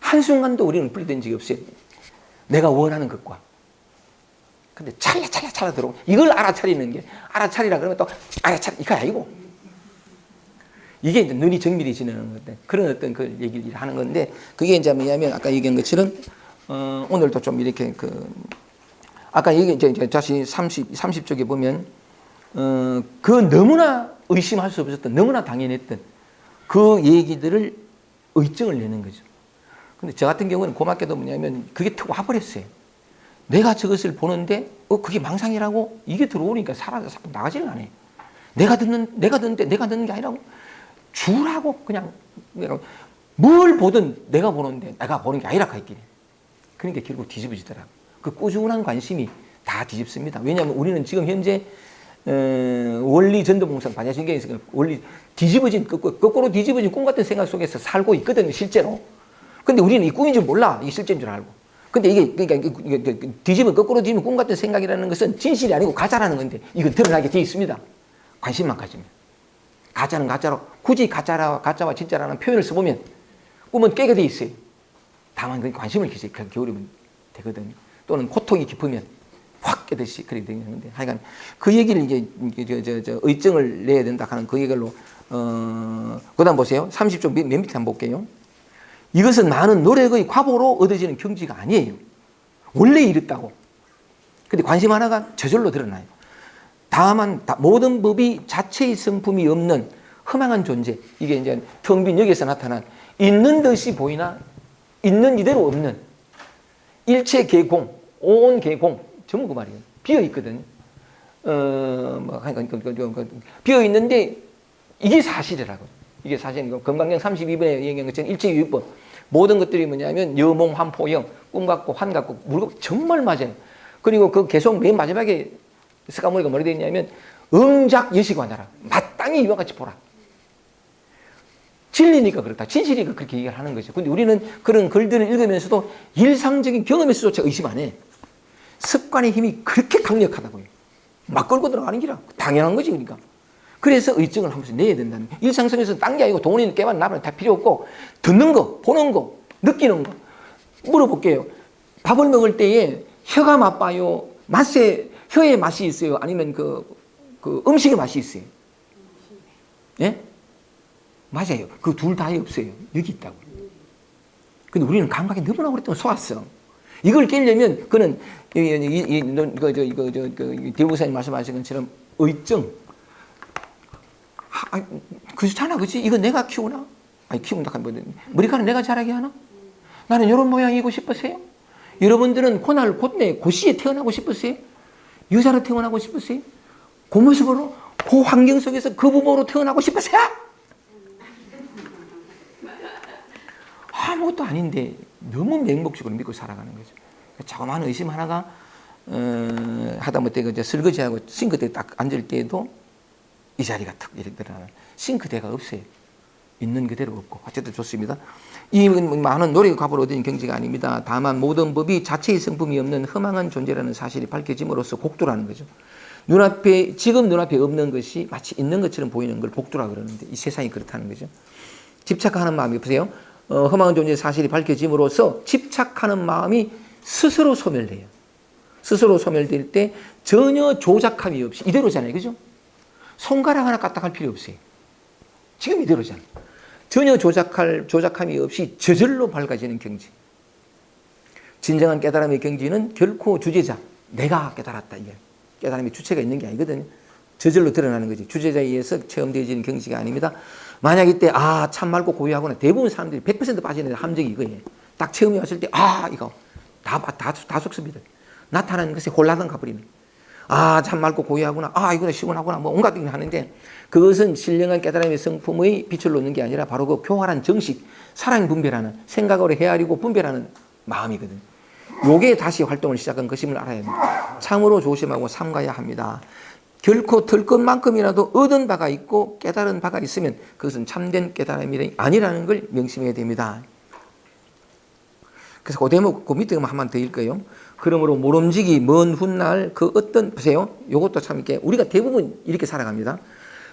한순간도 우리는 분리된 적이 없어요. 내가 원하는 것과. 근데 찰나 들어오고 이걸 알아차리는 게 알아차리라 그러면 또 알아차리 이거 아니고 이게 이제 눈이 정밀해지는 건데 그런 어떤 그 얘기를 하는 건데 그게 이제 뭐냐면 아까 얘기한 것처럼 오늘도 좀 이렇게 아까 얘기 이제 다시 30쪽에 보면 그 너무나 의심할 수 없었던 너무나 당연했던 그 얘기들을 의증을 내는 거죠. 근데 저 같은 경우는 고맙게도 뭐냐면 그게 턱 와버렸어요. 내가 저것을 보는데 그게 망상이라고 이게 들어오니까 나가지를 않아요. 내가 듣는데 내가 듣는 게 아니라고 주라고 그냥 뭘 보든 내가 보는데 내가 보는 게 아니라 했길래. 그러니까 결국 뒤집어지더라고. 그 꾸준한 관심이 다 뒤집습니다. 왜냐하면 우리는 지금 현재 원리 전도봉선 반야신경에서 원리 거꾸로 뒤집어진 꿈 같은 생각 속에서 살고 있거든요, 실제로. 근데 우리는 이 꿈인 줄 몰라. 이게 실제인 줄 알고. 근데 이게, 그러니까 거꾸로 뒤집으면 꿈 같은 생각이라는 것은 진실이 아니고 가짜라는 건데, 이건 드러나게 되어 있습니다. 관심만 가지면. 가짜는 가짜로, 굳이 가짜와 진짜라는 표현을 써보면 꿈은 깨게 되어 있어요. 다만 그 관심을 기울이면 되거든요. 또는 고통이 깊으면 확 깨듯이 그렇게 되는데 하여간 그 얘기를 이제 의증을 내야 된다 하는 그 얘기로 그다음 보세요. 30조 맨 밑에 한번 볼게요. 이것은 많은 노력의 과보로 얻어지는 경지가 아니에요. 원래 이랬다고. 근데 관심 하나가 저절로 드러나요. 다만 모든 법이 자체의 성품이 없는 허망한 존재. 이게 이제 텅 빈 여기에서 나타난 있는 듯이 보이나 있는 이대로 없는 일체 개공, 온 개공 전부 그 말이에요. 비어 있거든요. 비어 있는데 이게 사실이라고. 이게 사실이고 건강경 32번에 얘기한 것처럼 일체유익법 모든 것들이 뭐냐면 여몽, 환포영, 꿈 같고 환 같고 물고 정말 맞아요. 그리고 그 계속 맨 마지막에 스카모니가 뭐라 되어 있냐면 응작 여시관하라. 마땅히 이와 같이 보라. 진리니까 그렇다. 진실이니까 그렇게 얘기를 하는 거죠. 근데 우리는 그런 글들을 읽으면서도 일상적인 경험에서조차 의심 안 해. 습관의 힘이 그렇게 강력하다고요. 막 끌고 들어가는 기라. 당연한 거지, 그러니까. 그래서 의증을 하면서 내야 된다는 거예요. 일상생활에서 딴 게 아니고 돈이 깨만 나면 다 필요 없고 듣는 거, 보는 거, 느끼는 거. 물어볼게요. 밥을 먹을 때에 혀가 맛봐요? 혀의 맛이 있어요? 아니면 그 음식의 맛이 있어요? 예? 맞아요. 그 둘 다 없어요. 여기 있다고. 근데 우리는 감각이 너무나 오랫동안 속았어. 이걸 깨려면 그는 대부사님 말씀하신 것처럼 의증. 그렇잖아, 그렇지? 이거 내가 키우나? 아니 키운다 하면 머리카락 내가 자라게 하나? 나는 이런 모양이고 싶으세요? 여러분들은 고날 곧내 고시에 태어나고 싶으세요? 여자로 태어나고 싶으세요? 그 모습으로 그 환경 속에서 그 부모로 태어나고 싶으세요? 아무것도 아닌데 너무 맹목적으로 믿고 살아가는 거죠. 자그마한 의심 하나가 하다못해 설거지하고 싱크대에 딱 앉을 때에도 이 자리가 탁 이렇게 드러나는 싱크대가 없어요. 있는 그대로 없고 어쨌든 좋습니다. 이 많은 노력의 값으로 얻은 경지가 아닙니다. 다만 모든 법이 자체의 성품이 없는 허망한 존재라는 사실이 밝혀짐으로써 곡도라는 거죠. 지금 눈앞에 없는 것이 마치 있는 것처럼 보이는 걸 복도라 그러는데 이 세상이 그렇다는 거죠. 집착하는 마음이 보세요. 허망한 존재의 사실이 밝혀짐으로써 집착하는 마음이 스스로 소멸돼요. 스스로 소멸될 때 전혀 조작함이 없이 이대로잖아요. 그죠? 손가락 하나 까딱할 필요 없어요. 지금 이대로잖아요. 전혀 조작함이 없이 저절로 밝아지는 경지. 진정한 깨달음의 경지는 결코 주제자, 내가 깨달았다. 이게 깨달음의 주체가 있는 게 아니거든요. 저절로 드러나는 거지. 주제자에 의해서 체험되어지는 경지가 아닙니다. 만약 이때 참 맑고 고요하구나. 대부분 사람들이 100% 빠지는 함정이 이거예요. 딱 체험이 왔을 때 이거 다 속습니다. 나타나는 것에 홀라당 가버리는. 참 맑고 고요하구나. 이거는 시원하구나. 뭐 온갖 걸 하는데 그것은 신령한 깨달음의 성품의 빛을 놓는 게 아니라 바로 그 교활한 정식, 사랑 분별하는, 생각으로 헤아리고 분별하는 마음이거든요. 요게 다시 활동을 시작한 것임을 알아야 합니다. 참으로 조심하고 삼가야 합니다. 결코 들 것만큼이라도 얻은 바가 있고 깨달은 바가 있으면 그것은 참된 깨달음이 아니라는 걸 명심해야 됩니다. 그래서 그 대목 그 밑에 한번 더 읽을까요? 그러므로 모름지기 먼 훗날 그 어떤 보세요. 요것도 참 이렇게 우리가 대부분 이렇게 살아갑니다.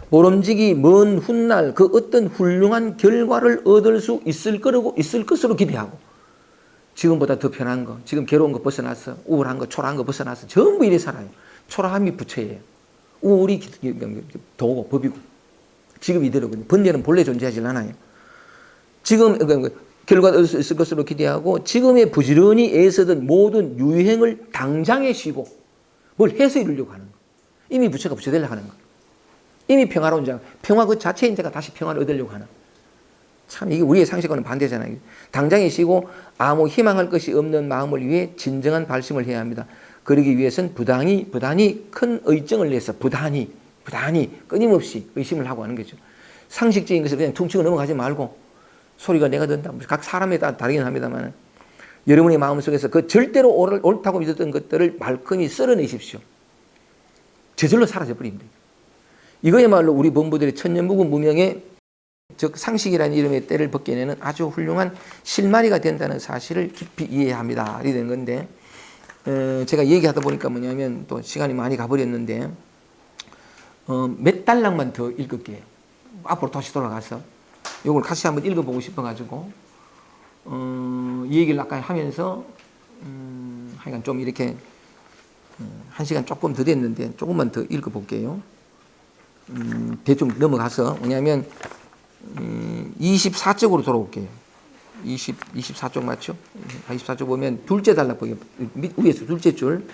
모름지기 먼 훗날 그 어떤 훌륭한 결과를 얻을 수 있을 것으로 기대하고 지금보다 더 편한 거, 지금 괴로운 거 벗어나서 우울한 거, 초라한 거 벗어나서 전부 이래 살아요. 초라함이 부처예요. 우울이 도고 법이고 지금 이대로거든요. 번뇌는 본래 존재하지 않아요. 지금 결과를 얻을 수 있을 것으로 기대하고 지금의 부지런히 애쓰던 모든 유행을 당장에 쉬고 뭘 해서 이루려고 하는 거. 이미 부처가 부처 되려고 하는 거. 이미 평화로운 자, 평화 그 자체인 자가 다시 평화를 얻으려고 하는. 참 이게 우리의 상식과는 반대잖아요. 당장에 쉬고 아무 희망할 것이 없는 마음을 위해 진정한 발심을 해야 합니다. 그러기 위해서는 부단히 큰 의정을 내서 부단히 끊임없이 의심을 하고 하는 거죠. 상식적인 것을 그냥 퉁치고 넘어가지 말고 소리가 내가 듣는다. 각 사람에 따라 다르긴 합니다만 여러분의 마음속에서 그 절대로 옳다고 믿었던 것들을 말끔히 썰어내십시오. 저절로 사라져버립니다. 이거야말로 우리 본부들의 천년묵은 무명의 즉 상식이라는 이름의 때를 벗겨내는 아주 훌륭한 실마리가 된다는 사실을 깊이 이해합니다. 이렇게 된 건데 제가 얘기하다 보니까 뭐냐면 또 시간이 많이 가버렸는데 몇 달락만 더 읽을게요. 앞으로 다시 돌아가서 이걸 같이 한번 읽어보고 싶어가지고 이 얘기를 아까 하면서 하여간 좀 이렇게 1시간 조금 더 됐는데 조금만 더 읽어볼게요. 대충 넘어가서 뭐냐면 24쪽으로 돌아올게요. 24쪽 맞죠? 24쪽 보면 둘째 단락 보기 위에서 둘째 줄.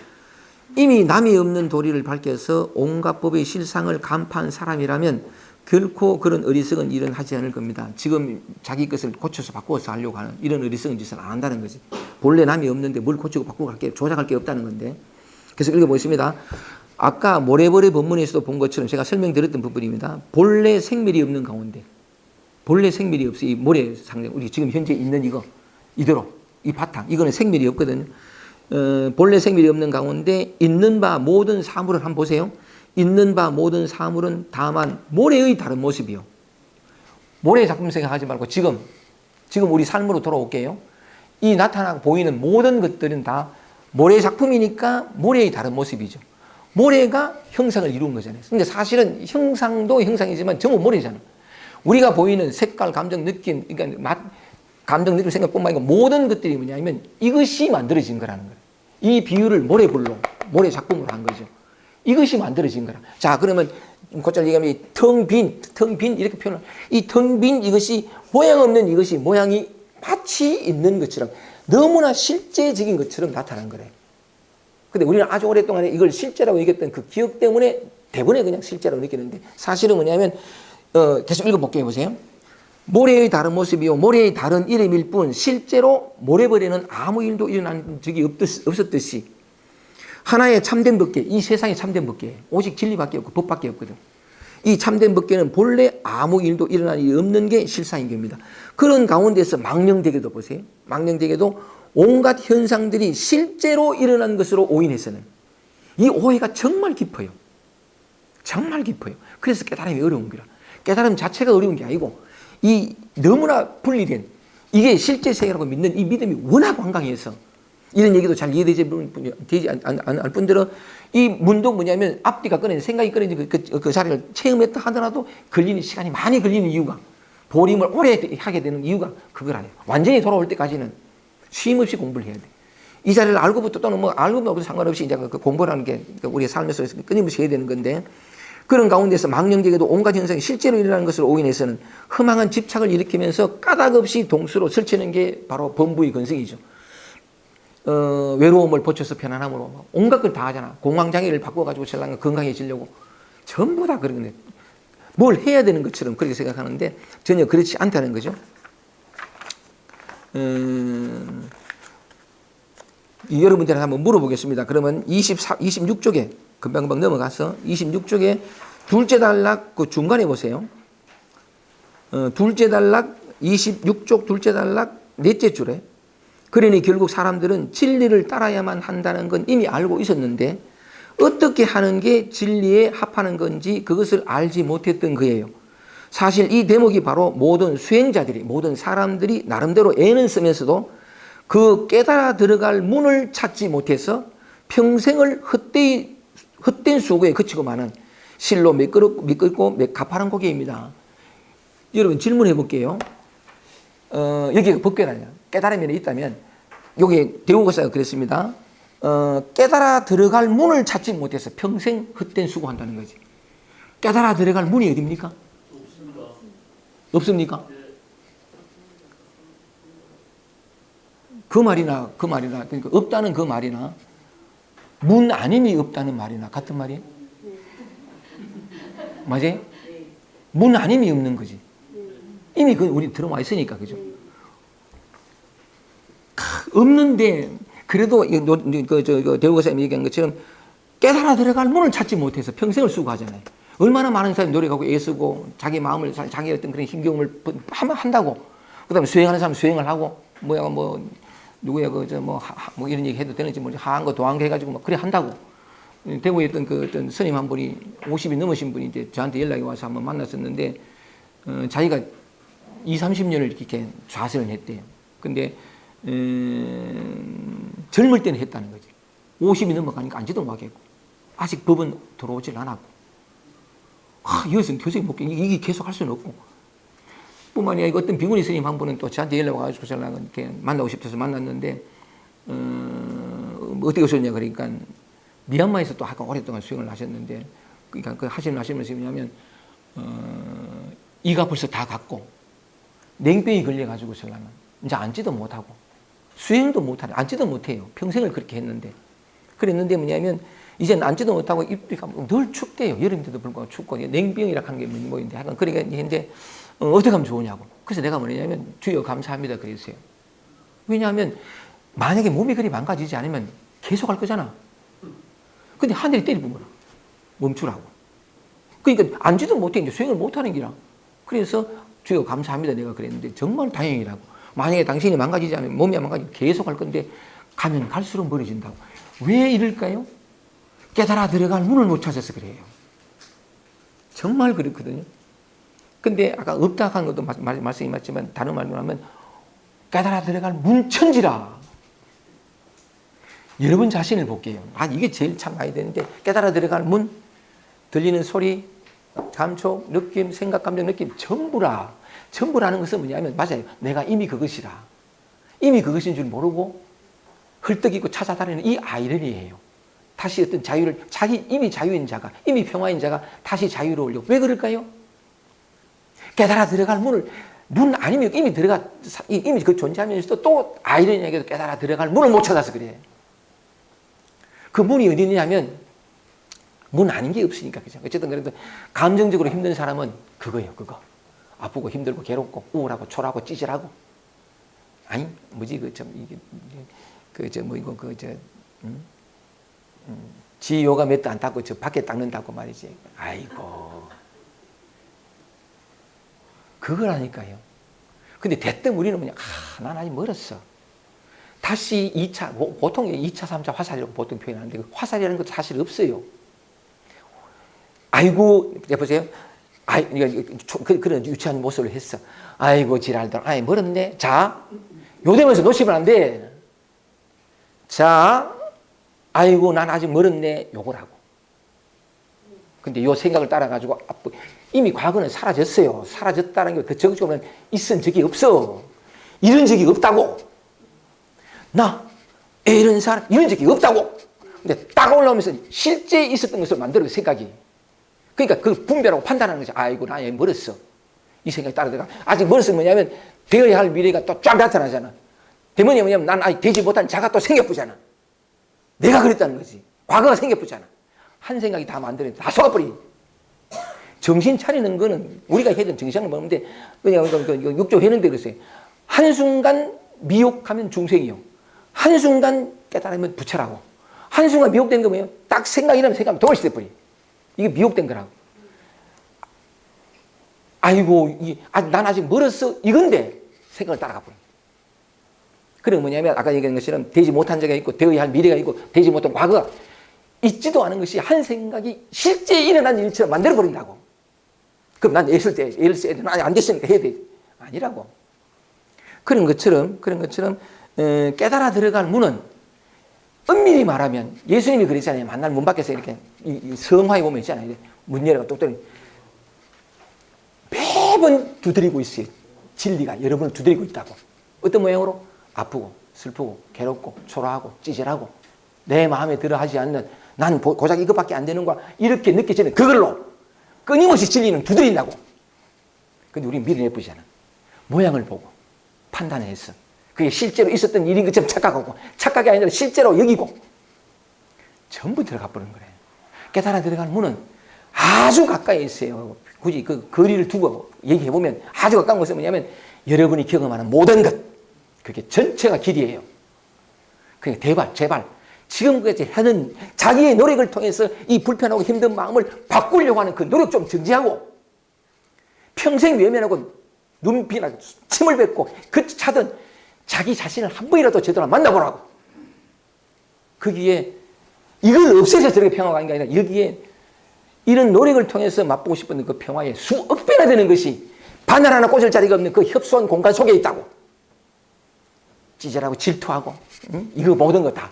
이미 남이 없는 도리를 밝혀서 온갖 법의 실상을 간파한 사람이라면 결코 그런 어리석은 일은 하지 않을 겁니다. 지금 자기 것을 고쳐서 바꾸어서 하려고 하는 이런 어리석은 짓을 안 한다는 거지. 본래 남이 없는데 뭘 고치고 바꾸고 할 게, 조작할 게 없다는 건데. 그래서 읽어보겠습니다. 아까 모래벌의 본문에서도 본 것처럼 제가 설명드렸던 부분입니다. 본래 생멸이 없는 가운데, 본래 생멸이 없어. 이 모래 상징, 우리 지금 현재 있는 이거 이대로 이 바탕 이거는 생멸이 없거든요. 본래 생멸이 없는 가운데 있는 바 모든 사물을 한번 보세요. 있는 바 모든 사물은 다만 모래의 다른 모습이요. 모래의 작품 생각하지 말고 지금 우리 삶으로 돌아올게요. 이 나타나고 보이는 모든 것들은 다 모래의 작품이니까 모래의 다른 모습이죠. 모래가 형상을 이룬 거잖아요. 근데 사실은 형상도 형상이지만 전부 모래잖아. 우리가 보이는 색깔, 감정, 느낌, 그러니까 맛, 감정, 느낌, 생각뿐만 아니라 모든 것들이 뭐냐면 이것이 만들어진 거라는 거예요. 이 비유를 모래불로, 모래 작품으로 한 거죠. 이것이 만들어진 거라. 자, 그러면 곧잘 얘기하면 텅 빈 이렇게 표현을, 이 텅 빈 이것이 모양 없는 이것이 모양이 마치 있는 것처럼 너무나 실제적인 것처럼 나타난 거래. 근데 우리는 아주 오랫동안 이걸 실제라고 얘기했던 그 기억 때문에 대부분에 그냥 실제라고 느끼는데 사실은 뭐냐면 계속 읽어볼게요. 보세요. 모래의 다른 모습이요 모래의 다른 이름일 뿐 실제로 모래벌에는 아무 일도 일어난 적이 없었듯이 하나의 참된 법계, 이 세상에 참된 법계, 오직 진리밖에 없고 법밖에 없거든. 이 참된 법계는 본래 아무 일도 일어난 일이 없는 게 실상인 겁니다. 그런 가운데서 망령되게도 보세요. 망령되게도 온갖 현상들이 실제로 일어난 것으로 오인해서는 이 오해가 정말 깊어요. 정말 깊어요. 그래서 깨달음이 어려운 거라. 깨달음 자체가 어려운 게 아니고 이 너무나 분리된 이게 실제 세계라고 믿는 이 믿음이 워낙 완강해서 이런 얘기도 잘 이해되지 않을 뿐더러 이 문도 뭐냐면 앞뒤가 꺼내는 생각이 꺼내는 그 자리를 체험했다 하더라도 걸리는 시간이 많이 걸리는 이유가 보림을 오래 하게 되는 이유가 그거라요. 완전히 돌아올 때까지는 쉼 없이 공부를 해야 돼. 이 자리를 알고부터 또는 뭐 알고부터 상관없이 이제 그 공부라는 게 우리의 삶에 서 끊임없이 해야 되는 건데 그런 가운데서 망령되게도 온갖 현상이 실제로 일어나는 것을 오인해서는 허망한 집착을 일으키면서 까닭없이 동수로 설치는 게 바로 범부의 근성이죠. 외로움을 보쳐서 편안함으로 온갖 걸 다 하잖아. 공황장애를 바꿔가지고 신랑은 건강해지려고 전부 다 그런 건데 뭘 해야 되는 것처럼 그렇게 생각하는데 전혀 그렇지 않다는 거죠. 여러분들한테 한번 물어보겠습니다. 그러면 26쪽에 금방 넘어가서 26쪽에 둘째 단락 그 중간에 보세요. 둘째 단락 26쪽 둘째 단락 넷째 줄에 그러니 결국 사람들은 진리를 따라야만 한다는 건 이미 알고 있었는데 어떻게 하는 게 진리에 합하는 건지 그것을 알지 못했던 거예요. 사실 이 대목이 바로 모든 수행자들이 모든 사람들이 나름대로 애는 쓰면서도 그 깨달아 들어갈 문을 찾지 못해서 평생을 헛된 수고에 그치고 마는 실로 미끄럽고 가파른 고개입니다. 여러분 질문해 볼게요. 여기가 법궤라냐 깨달음이 있다면 여기 대우고사가 그랬습니다. 깨달아 들어갈 문을 찾지 못해서 평생 헛된 수고한다는 거지. 깨달아 들어갈 문이 어디입니까? 없습니까? 그 말이나 그러니까 없다는 그 말이나 문 아님이 없다는 말이나 같은 말이에요? 맞아요? 문 아님이 없는 거지. 이미 그 우리 들어와 있으니까 그죠? 없는데 그래도 대우가사님이 얘기한 것처럼 깨달아 들어갈 문을 찾지 못해서 평생을 수고하잖아요. 얼마나 많은 사람이 노력하고 애쓰고 자기 마음을 자기 어떤 그런 힘겨움을 한다고. 그다음에 수행하는 사람 수행을 하고 누구야 뭐 이런 얘기 해도 되는지 모르지 하한 거 도한 거 해가지고 막 그래 한다고. 대구에 있던 그 어떤 스님 한 분이 50이 넘으신 분이 이제 저한테 연락이 와서 한번 만났었는데 자기가 20-30년을 이렇게 좌선을 했대요. 근데 젊을 때는 했다는 거지. 50이 넘어가니까 안지도 못하겠고 아직 법은 들어오질 않았고 이것은 교수님 목표 이게 계속 할 수는 없고 뿐만 아니라 어떤 비구니 스님 한 분은 또 저한테 연락 와가지고 저랑 이렇게 만나고 싶어서 만났는데 어떻게 오셨냐 그러니까 미얀마에서 또 아까 오랫동안 수행을 하셨는데, 그러니까 그 하시는 말씀이 뭐냐면, 이가 벌써 다 갔고, 냉병이 걸려가지고 설라면 이제 앉지도 못하고, 수행도 못하네. 앉지도 못해요. 평생을 그렇게 했는데. 그랬는데 뭐냐면, 이제 앉지도 못하고 입이 늘 춥대요. 여름인데도 불구하고 춥고, 냉병이라 하는 게 뭐인데, 하여간 그러니까 이제 어떻게 하면 좋으냐고. 그래서 내가 뭐냐면, 주여 감사합니다. 그랬어요. 왜냐하면, 만약에 몸이 그리 망가지지 않으면 계속 할 거잖아. 근데 하늘이 때리는 거라. 멈추라고. 그러니까 앉지도 못해. 이제 수행을 못하는 기라. 그래서 주여 감사합니다. 내가 그랬는데 정말 다행이라고. 만약에 당신이 망가지지 않으면 몸이 망가지면 계속 할 건데 가면 갈수록 멀어진다고. 왜 이럴까요? 깨달아 들어갈 문을 못 찾아서 그래요. 정말 그렇거든요. 근데 아까 없다 하는 것도 말씀이 맞지만 다른 말로 하면 깨달아 들어갈 문천지라. 여러분 자신을 볼게요. 이게 제일 참 많이 되는데 깨달아 들어갈 문, 들리는 소리, 감촉, 느낌, 생각, 감정, 느낌 전부라. 전부라는 것은 뭐냐면 맞아요. 내가 이미 그것이라. 이미 그것인 줄 모르고 헐떡이고 찾아다니는 이 아이러니예요. 다시 어떤 자유를 자기 이미 자유인 자가 이미 평화인 자가 다시 자유로우려고. 왜 그럴까요? 깨달아 들어갈 문 아니면 이미 그 존재하면서도 또 아이러니하게도 깨달아 들어갈 문을 못 찾아서 그래. 그 문이 어디 있냐면 문 아닌 게 없으니까. 그죠? 어쨌든 그래도 감정적으로 힘든 사람은 그거예요. 그거. 아프고 힘들고 괴롭고 우울하고 초라하고 찌질하고. 아니 뭐지 지효가 몇 도 안 닦고 저 밖에 닦는다고 말이지. 아이고. 그거라니까요. 근데 대뜸 우리는 뭐냐. 난 아직 멀었어. 다시 2차, 보통 2차, 3차 화살이라고 보통 표현하는데 그 화살이라는 것도 사실 없어요. 아이고, 보세요. 그런 유치한 모습을 했어. 아이고, 지랄들. 멀었네. 자, 요 되면서 놓치면 안 돼. 자, 아이고, 난 아직 멀었네. 요걸 하고. 근데 요 생각을 따라가지고 이미 과거는 사라졌어요. 사라졌다는 게 더 적극적으로 있은 적이 없어. 이런 적이 없다고. 이런 사람, 이런 적이 없다고. 근데 딱 올라오면서 실제 있었던 것을 만들어 생각이. 그러니까 그 분별하고 판단하는 거죠. 아이고, 나 멀었어. 이 생각이 따라 들어가. 아직 멀었어 뭐냐면 되어야 할 미래가 또 쫙 나타나잖아. 대문이 뭐냐면 난 아직 되지 못한 자가 또 생겨보잖아. 내가 그랬다는 거지. 과거가 생겨보잖아. 한 생각이 다 만들어 다 속아버리. 정신 차리는 거는 우리가 해야 되는 정신을 먹는데 그냥 육조 했는데 그랬어요. 한순간 미혹하면 중생이요. 한순간 깨달으면 부처라고. 한순간 미혹된 거 뭐예요? 딱 생각이라면 생각하면 동일시 돼버려. 이게 미혹된 거라고. 아이고, 난 아직 멀었어. 이건데 생각을 따라가 버려. 그리고 뭐냐면 아까 얘기한 것처럼 되지 못한 자가 있고 되어야 할 미래가 있고 되지 못한 과거가 있지도 않은 것이 한 생각이 실제 일어난 일처럼 만들어버린다고. 그럼 난 애를 써야 돼. 안 됐으니까 해야 돼. 아니라고. 그런 것처럼 깨달아 들어갈 문은 엄밀히 말하면 예수님이 그랬잖아요. 만날 문 밖에서 이렇게 성화에 보면 있잖아요. 문 열어가 똑똑히 매번 두드리고 있어요. 진리가 여러분을 두드리고 있다고. 어떤 모양으로? 아프고 슬프고 괴롭고 초라하고 찌질하고 내 마음에 들어 하지 않는 난 고작 이것밖에 안 되는 거야. 이렇게 느껴지는 그걸로 끊임없이 진리는 두드린다고. 근데 우리는 미리 예쁘잖아. 모양을 보고 판단했어. 그게 실제로 있었던 일인 것처럼 착각하고 착각이 아니라 실제로 여기고 전부 들어가 버리는 거래요. 깨달아 들어가는 문은 아주 가까이 있어요. 굳이 그 거리를 두고 얘기해보면 아주 가까운 것은 뭐냐면 여러분이 경험하는 모든 것 그게 전체가 길이에요. 그러니까 제발 지금까지 하는 자기의 노력을 통해서 이 불편하고 힘든 마음을 바꾸려고 하는 그 노력 좀 정지하고 평생 외면하고 눈빛이나 침을 뱉고 그 차든 자기 자신을 한 번이라도 제대로 만나보라고. 거기에 이걸 없애서 저렇게 평화가 아닌 게 아니라 여기에 이런 노력을 통해서 맛보고 싶은 그 평화의 수억 배나 되는 것이 바늘 하나 꽂을 자리가 없는 그 협소한 공간 속에 있다고. 찌질하고 질투하고 이거 모든 거 다.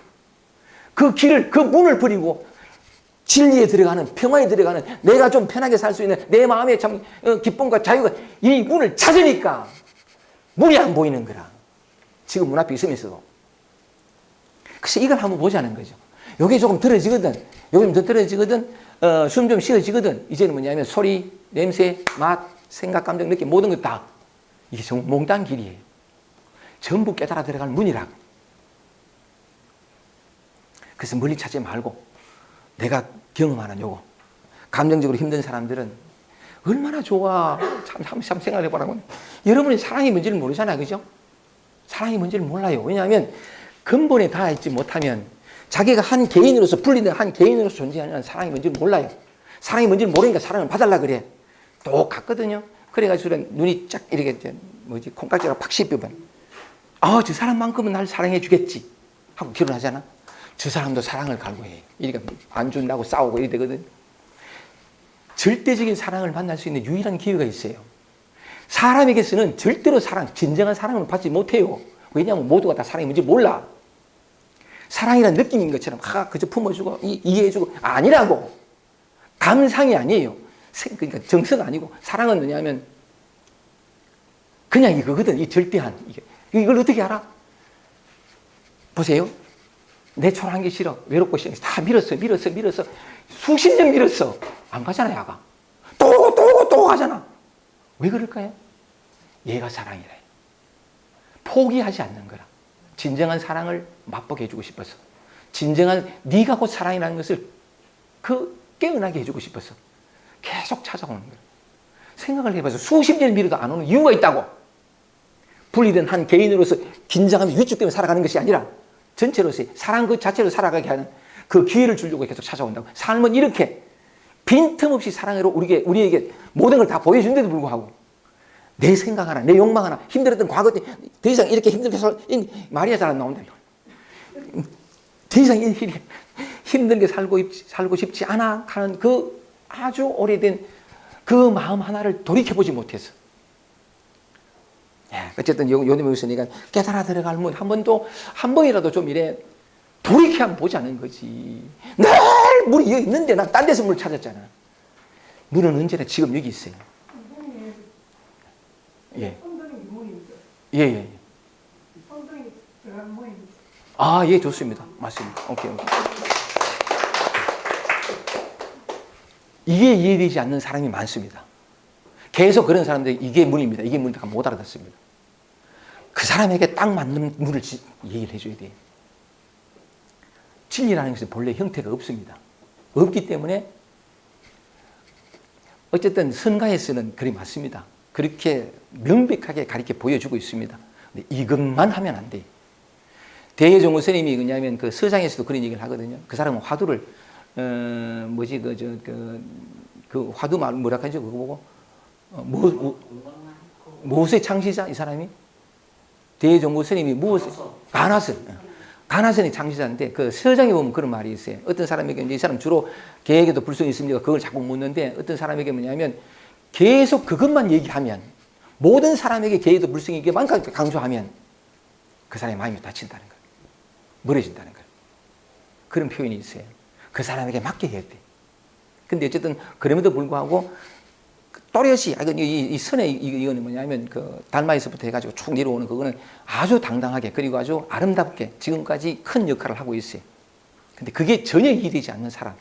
그 길을 그 문을 버리고 진리에 들어가는 평화에 들어가는 내가 좀 편하게 살 수 있는 내 마음의 참 기쁨과 자유가 이 문을 찾으니까 문이 안 보이는 거라. 지금 문 앞에 있으면서도. 그래서 이걸 한번 보자는 거죠. 요게 조금 덜어지거든. 요게 좀 더 덜어지거든. 숨 좀 쉬어지거든. 이제는 뭐냐면 소리, 냄새, 맛, 생각, 감정, 느낌 모든 것 다 이게 정말 몽땅 길이에요. 전부 깨달아 들어갈 문이라고. 그래서 멀리 찾지 말고 내가 경험하는 요거. 감정적으로 힘든 사람들은 얼마나 좋아. 참 생각해보라고. 여러분이 사랑이 뭔지를 모르잖아요. 그죠? 사랑이 뭔지를 몰라요. 왜냐하면 근본에 닿아있지 못하면 자기가 한 개인으로서 분리된 한 개인으로서 존재하는 사랑이 뭔지를 몰라요. 사랑이 뭔지를 모르니까 사랑을 받으려고 그래. 똑같거든요. 그래가지고 눈이 쫙 이렇게 콩깍지가 팍 씹히면 저 사람만큼은 날 사랑해 주겠지 하고 결혼하잖아. 저 사람도 사랑을 갈구해. 이러니까 안 준다고 싸우고 이래 되거든. 절대적인 사랑을 만날 수 있는 유일한 기회가 있어요. 사람에게서는 절대로 진정한 사랑을 받지 못해요. 왜냐하면 모두가 다 사랑이 뭔지 몰라. 사랑이란 느낌인 것처럼 그저 품어주고 이해해주고 아니라고. 감상이 아니에요. 그러니까 정서가 아니고 사랑은 뭐냐면 그냥 이거거든. 이 절대한 이걸 어떻게 알아? 보세요. 내 초라한 게 싫어. 외롭고 싫어. 다 밀었어. 수십 년 밀었어. 안 가잖아, 야가. 또 가잖아. 왜 그럴까요? 얘가 사랑이래. 포기하지 않는 거라. 진정한 사랑을 맛보게 해주고 싶어서. 진정한 네가 곧 사랑이라는 것을 깨어나게 해주고 싶어서. 계속 찾아오는 거야. 생각을 해봐서 수십 년 밀어도 안 오는 이유가 있다고. 분리된 한 개인으로서 긴장하며 위축되며 살아가는 것이 아니라 전체로서의 사랑 그 자체로 살아가게 하는 그 기회를 주려고 계속 찾아온다고. 삶은 이렇게 빈틈없이 사랑으로 우리에게 모든 걸 다 보여준데도 불구하고 내 생각 하나, 내 욕망 하나, 힘들었던 과거 때 더 이상 이렇게 힘들게 말이 잘 안 나온다. 더 이상 이렇게 힘들게 살고 싶지 않아 하는 그 아주 오래된 그 마음 하나를 돌이켜보지 못해서. 어쨌든 요즘에 있으니까 깨달아 들어갈 문 한 번이라도 좀 이래 돌이켜 한번 보자는 거지. 늘 물이 여기 있는데 난 딴 데서 물 찾았잖아. 물은 언제나 지금 여기 있어요. 예. 예. 예, 좋습니다. 맞습니다. 오케이. 이게 이해되지 않는 사람이 많습니다. 계속 그런 사람들이 이게 문입니다. 이게 문입니다. 못 알아듣습니다. 그 사람에게 딱 맞는 문을 얘기를 해줘야 돼요. 진리라는 것은 본래 형태가 없습니다. 없기 때문에 어쨌든 선가에서는 그리 맞습니다. 그렇게 명백하게 가르쳐 보여주고 있습니다. 근데 이것만 하면 안 돼요. 대혜종우 스님이 그냐면 그 서장에서도 그런 얘기를 하거든요. 그 사람은 화두를 그 화두 말 뭐라 하죠? 그거 보고 무엇의 창시자 이 사람이 대종우 스님이 무엇 가나선의 창시자인데 그 서장에 보면 그런 말이 있어요. 어떤 사람에게 이제 이 사람 주로 계에게도 불성이 있습니까? 그걸 자꾸 묻는데 어떤 사람에게 뭐냐면 계속 그것만 얘기하면 모든 사람에게 계에도 불성이 있게만 강조하면 그 사람의 마음이 다친다는 거예요. 멀어진다는 거예요. 그런 표현이 있어요. 그 사람에게 맞게 해야 돼. 근데 어쨌든 그럼에도 불구하고 또렷이 이 선의 이거는 뭐냐면 그 달마에서부터 해가지고 쭉 내려오는 그거는 아주 당당하게 그리고 아주 아름답게 지금까지 큰 역할을 하고 있어요. 근데 그게 전혀 이해되지 않는 사람,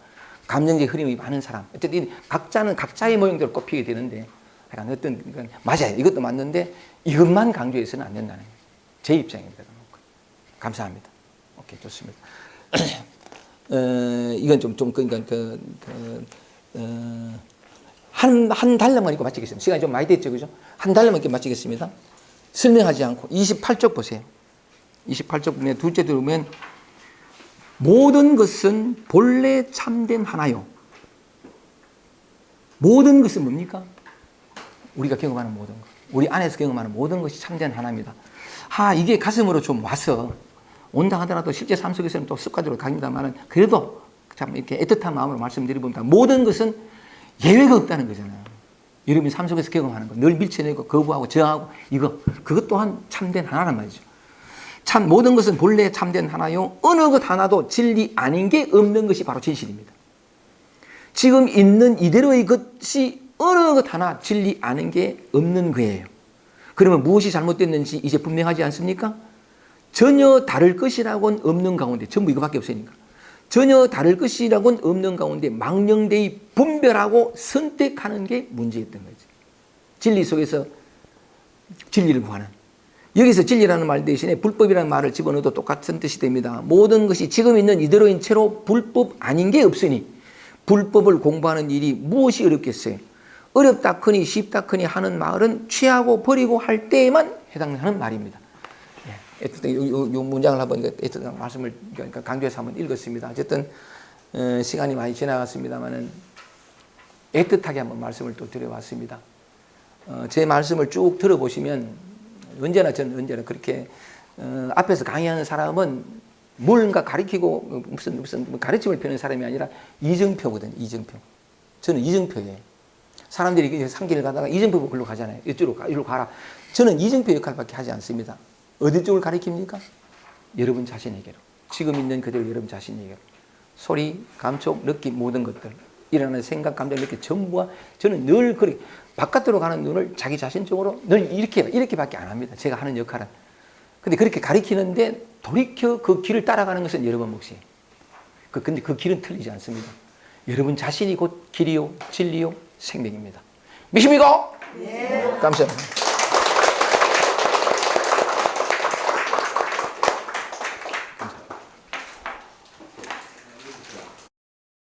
감정적 흐름이 많은 사람. 어쨌든 각자는 각자의 모형대로 꼽히게 되는데, 약간 어떤 맞아요. 이것도 맞는데 이것만 강조해서는 안 된다는 거예요. 제 입장입니다. 감사합니다. 오케이, 좋습니다. 이건 그러니까 한 달러만 읽고 마치겠습니다. 시간이 좀 많이 됐죠, 그죠? 한 달러만 읽고 마치겠습니다. 설명하지 않고 28쪽 보세요. 28쪽 보면 둘째 들으면 모든 것은 본래 참된 하나요. 모든 것은 뭡니까? 우리가 경험하는 모든 것, 우리 안에서 경험하는 모든 것이 참된 하나입니다. 이게 가슴으로 좀 와서 온다 하더라도 실제 삶 속에서는 또 습관적으로 갑니다만 그래도 참 이렇게 애틋한 마음으로 말씀드리봅니다. 모든 것은 예외가 없다는 거잖아요. 여러분이 삶 속에서 경험하는 거, 늘 밀쳐내고 거부하고 저항하고 그것 또한 참된 하나란 말이죠. 모든 것은 본래 참된 하나요. 어느 것 하나도 진리 아닌 게 없는 것이 바로 진실입니다. 지금 있는 이대로의 것이 어느 것 하나 진리 아닌 게 없는 거예요. 그러면 무엇이 잘못됐는지 이제 분명하지 않습니까? 전혀 다를 것이라고는 없는 가운데 전부 이거밖에 없으니까. 전혀 다를 것이라고는 없는 가운데 망령되이 분별하고 선택하는 게 문제였던 거지. 진리 속에서 진리를 구하는. 여기서 진리라는 말 대신에 불법이라는 말을 집어넣어도 똑같은 뜻이 됩니다. 모든 것이 지금 있는 이대로인 채로 불법 아닌 게 없으니 불법을 공부하는 일이 무엇이 어렵겠어요? 어렵다 크니 쉽다 크니 하는 말은 취하고 버리고 할 때에만 해당하는 말입니다. 이 문장을 한번 말씀을 강조해서 한번 읽었습니다. 어쨌든 시간이 많이 지나갔습니다만은 애틋하게 한번 말씀을 또 드려봤습니다. 제 말씀을 쭉 들어보시면 저는 언제나 그렇게 앞에서 강의하는 사람은 뭔가 가르치고 무슨 가르침을 펴는 사람이 아니라 이정표거든요. 이정표. 저는 이정표예요. 사람들이 산길을 가다가 이정표 보고 글로 가잖아요. 이쪽으로 가라. 저는 이정표 역할밖에 하지 않습니다. 어디 쪽을 가리킵니까? 여러분 자신에게로. 지금 있는 그대로 여러분 자신에게로. 소리, 감촉, 느낌 모든 것들. 일어나는 생각, 감정, 느낌 전부가 저는 늘 그렇게 바깥으로 가는 눈을 자기 자신 쪽으로 늘 이렇게밖에 안 합니다. 제가 하는 역할은. 근데 그렇게 가리키는데 돌이켜 그 길을 따라가는 것은 여러분 몫이에요. 근데 그 길은 틀리지 않습니다. 여러분 자신이 곧 길이요, 진리요, 생명입니다. 믿습니까? 네. 감사합니다.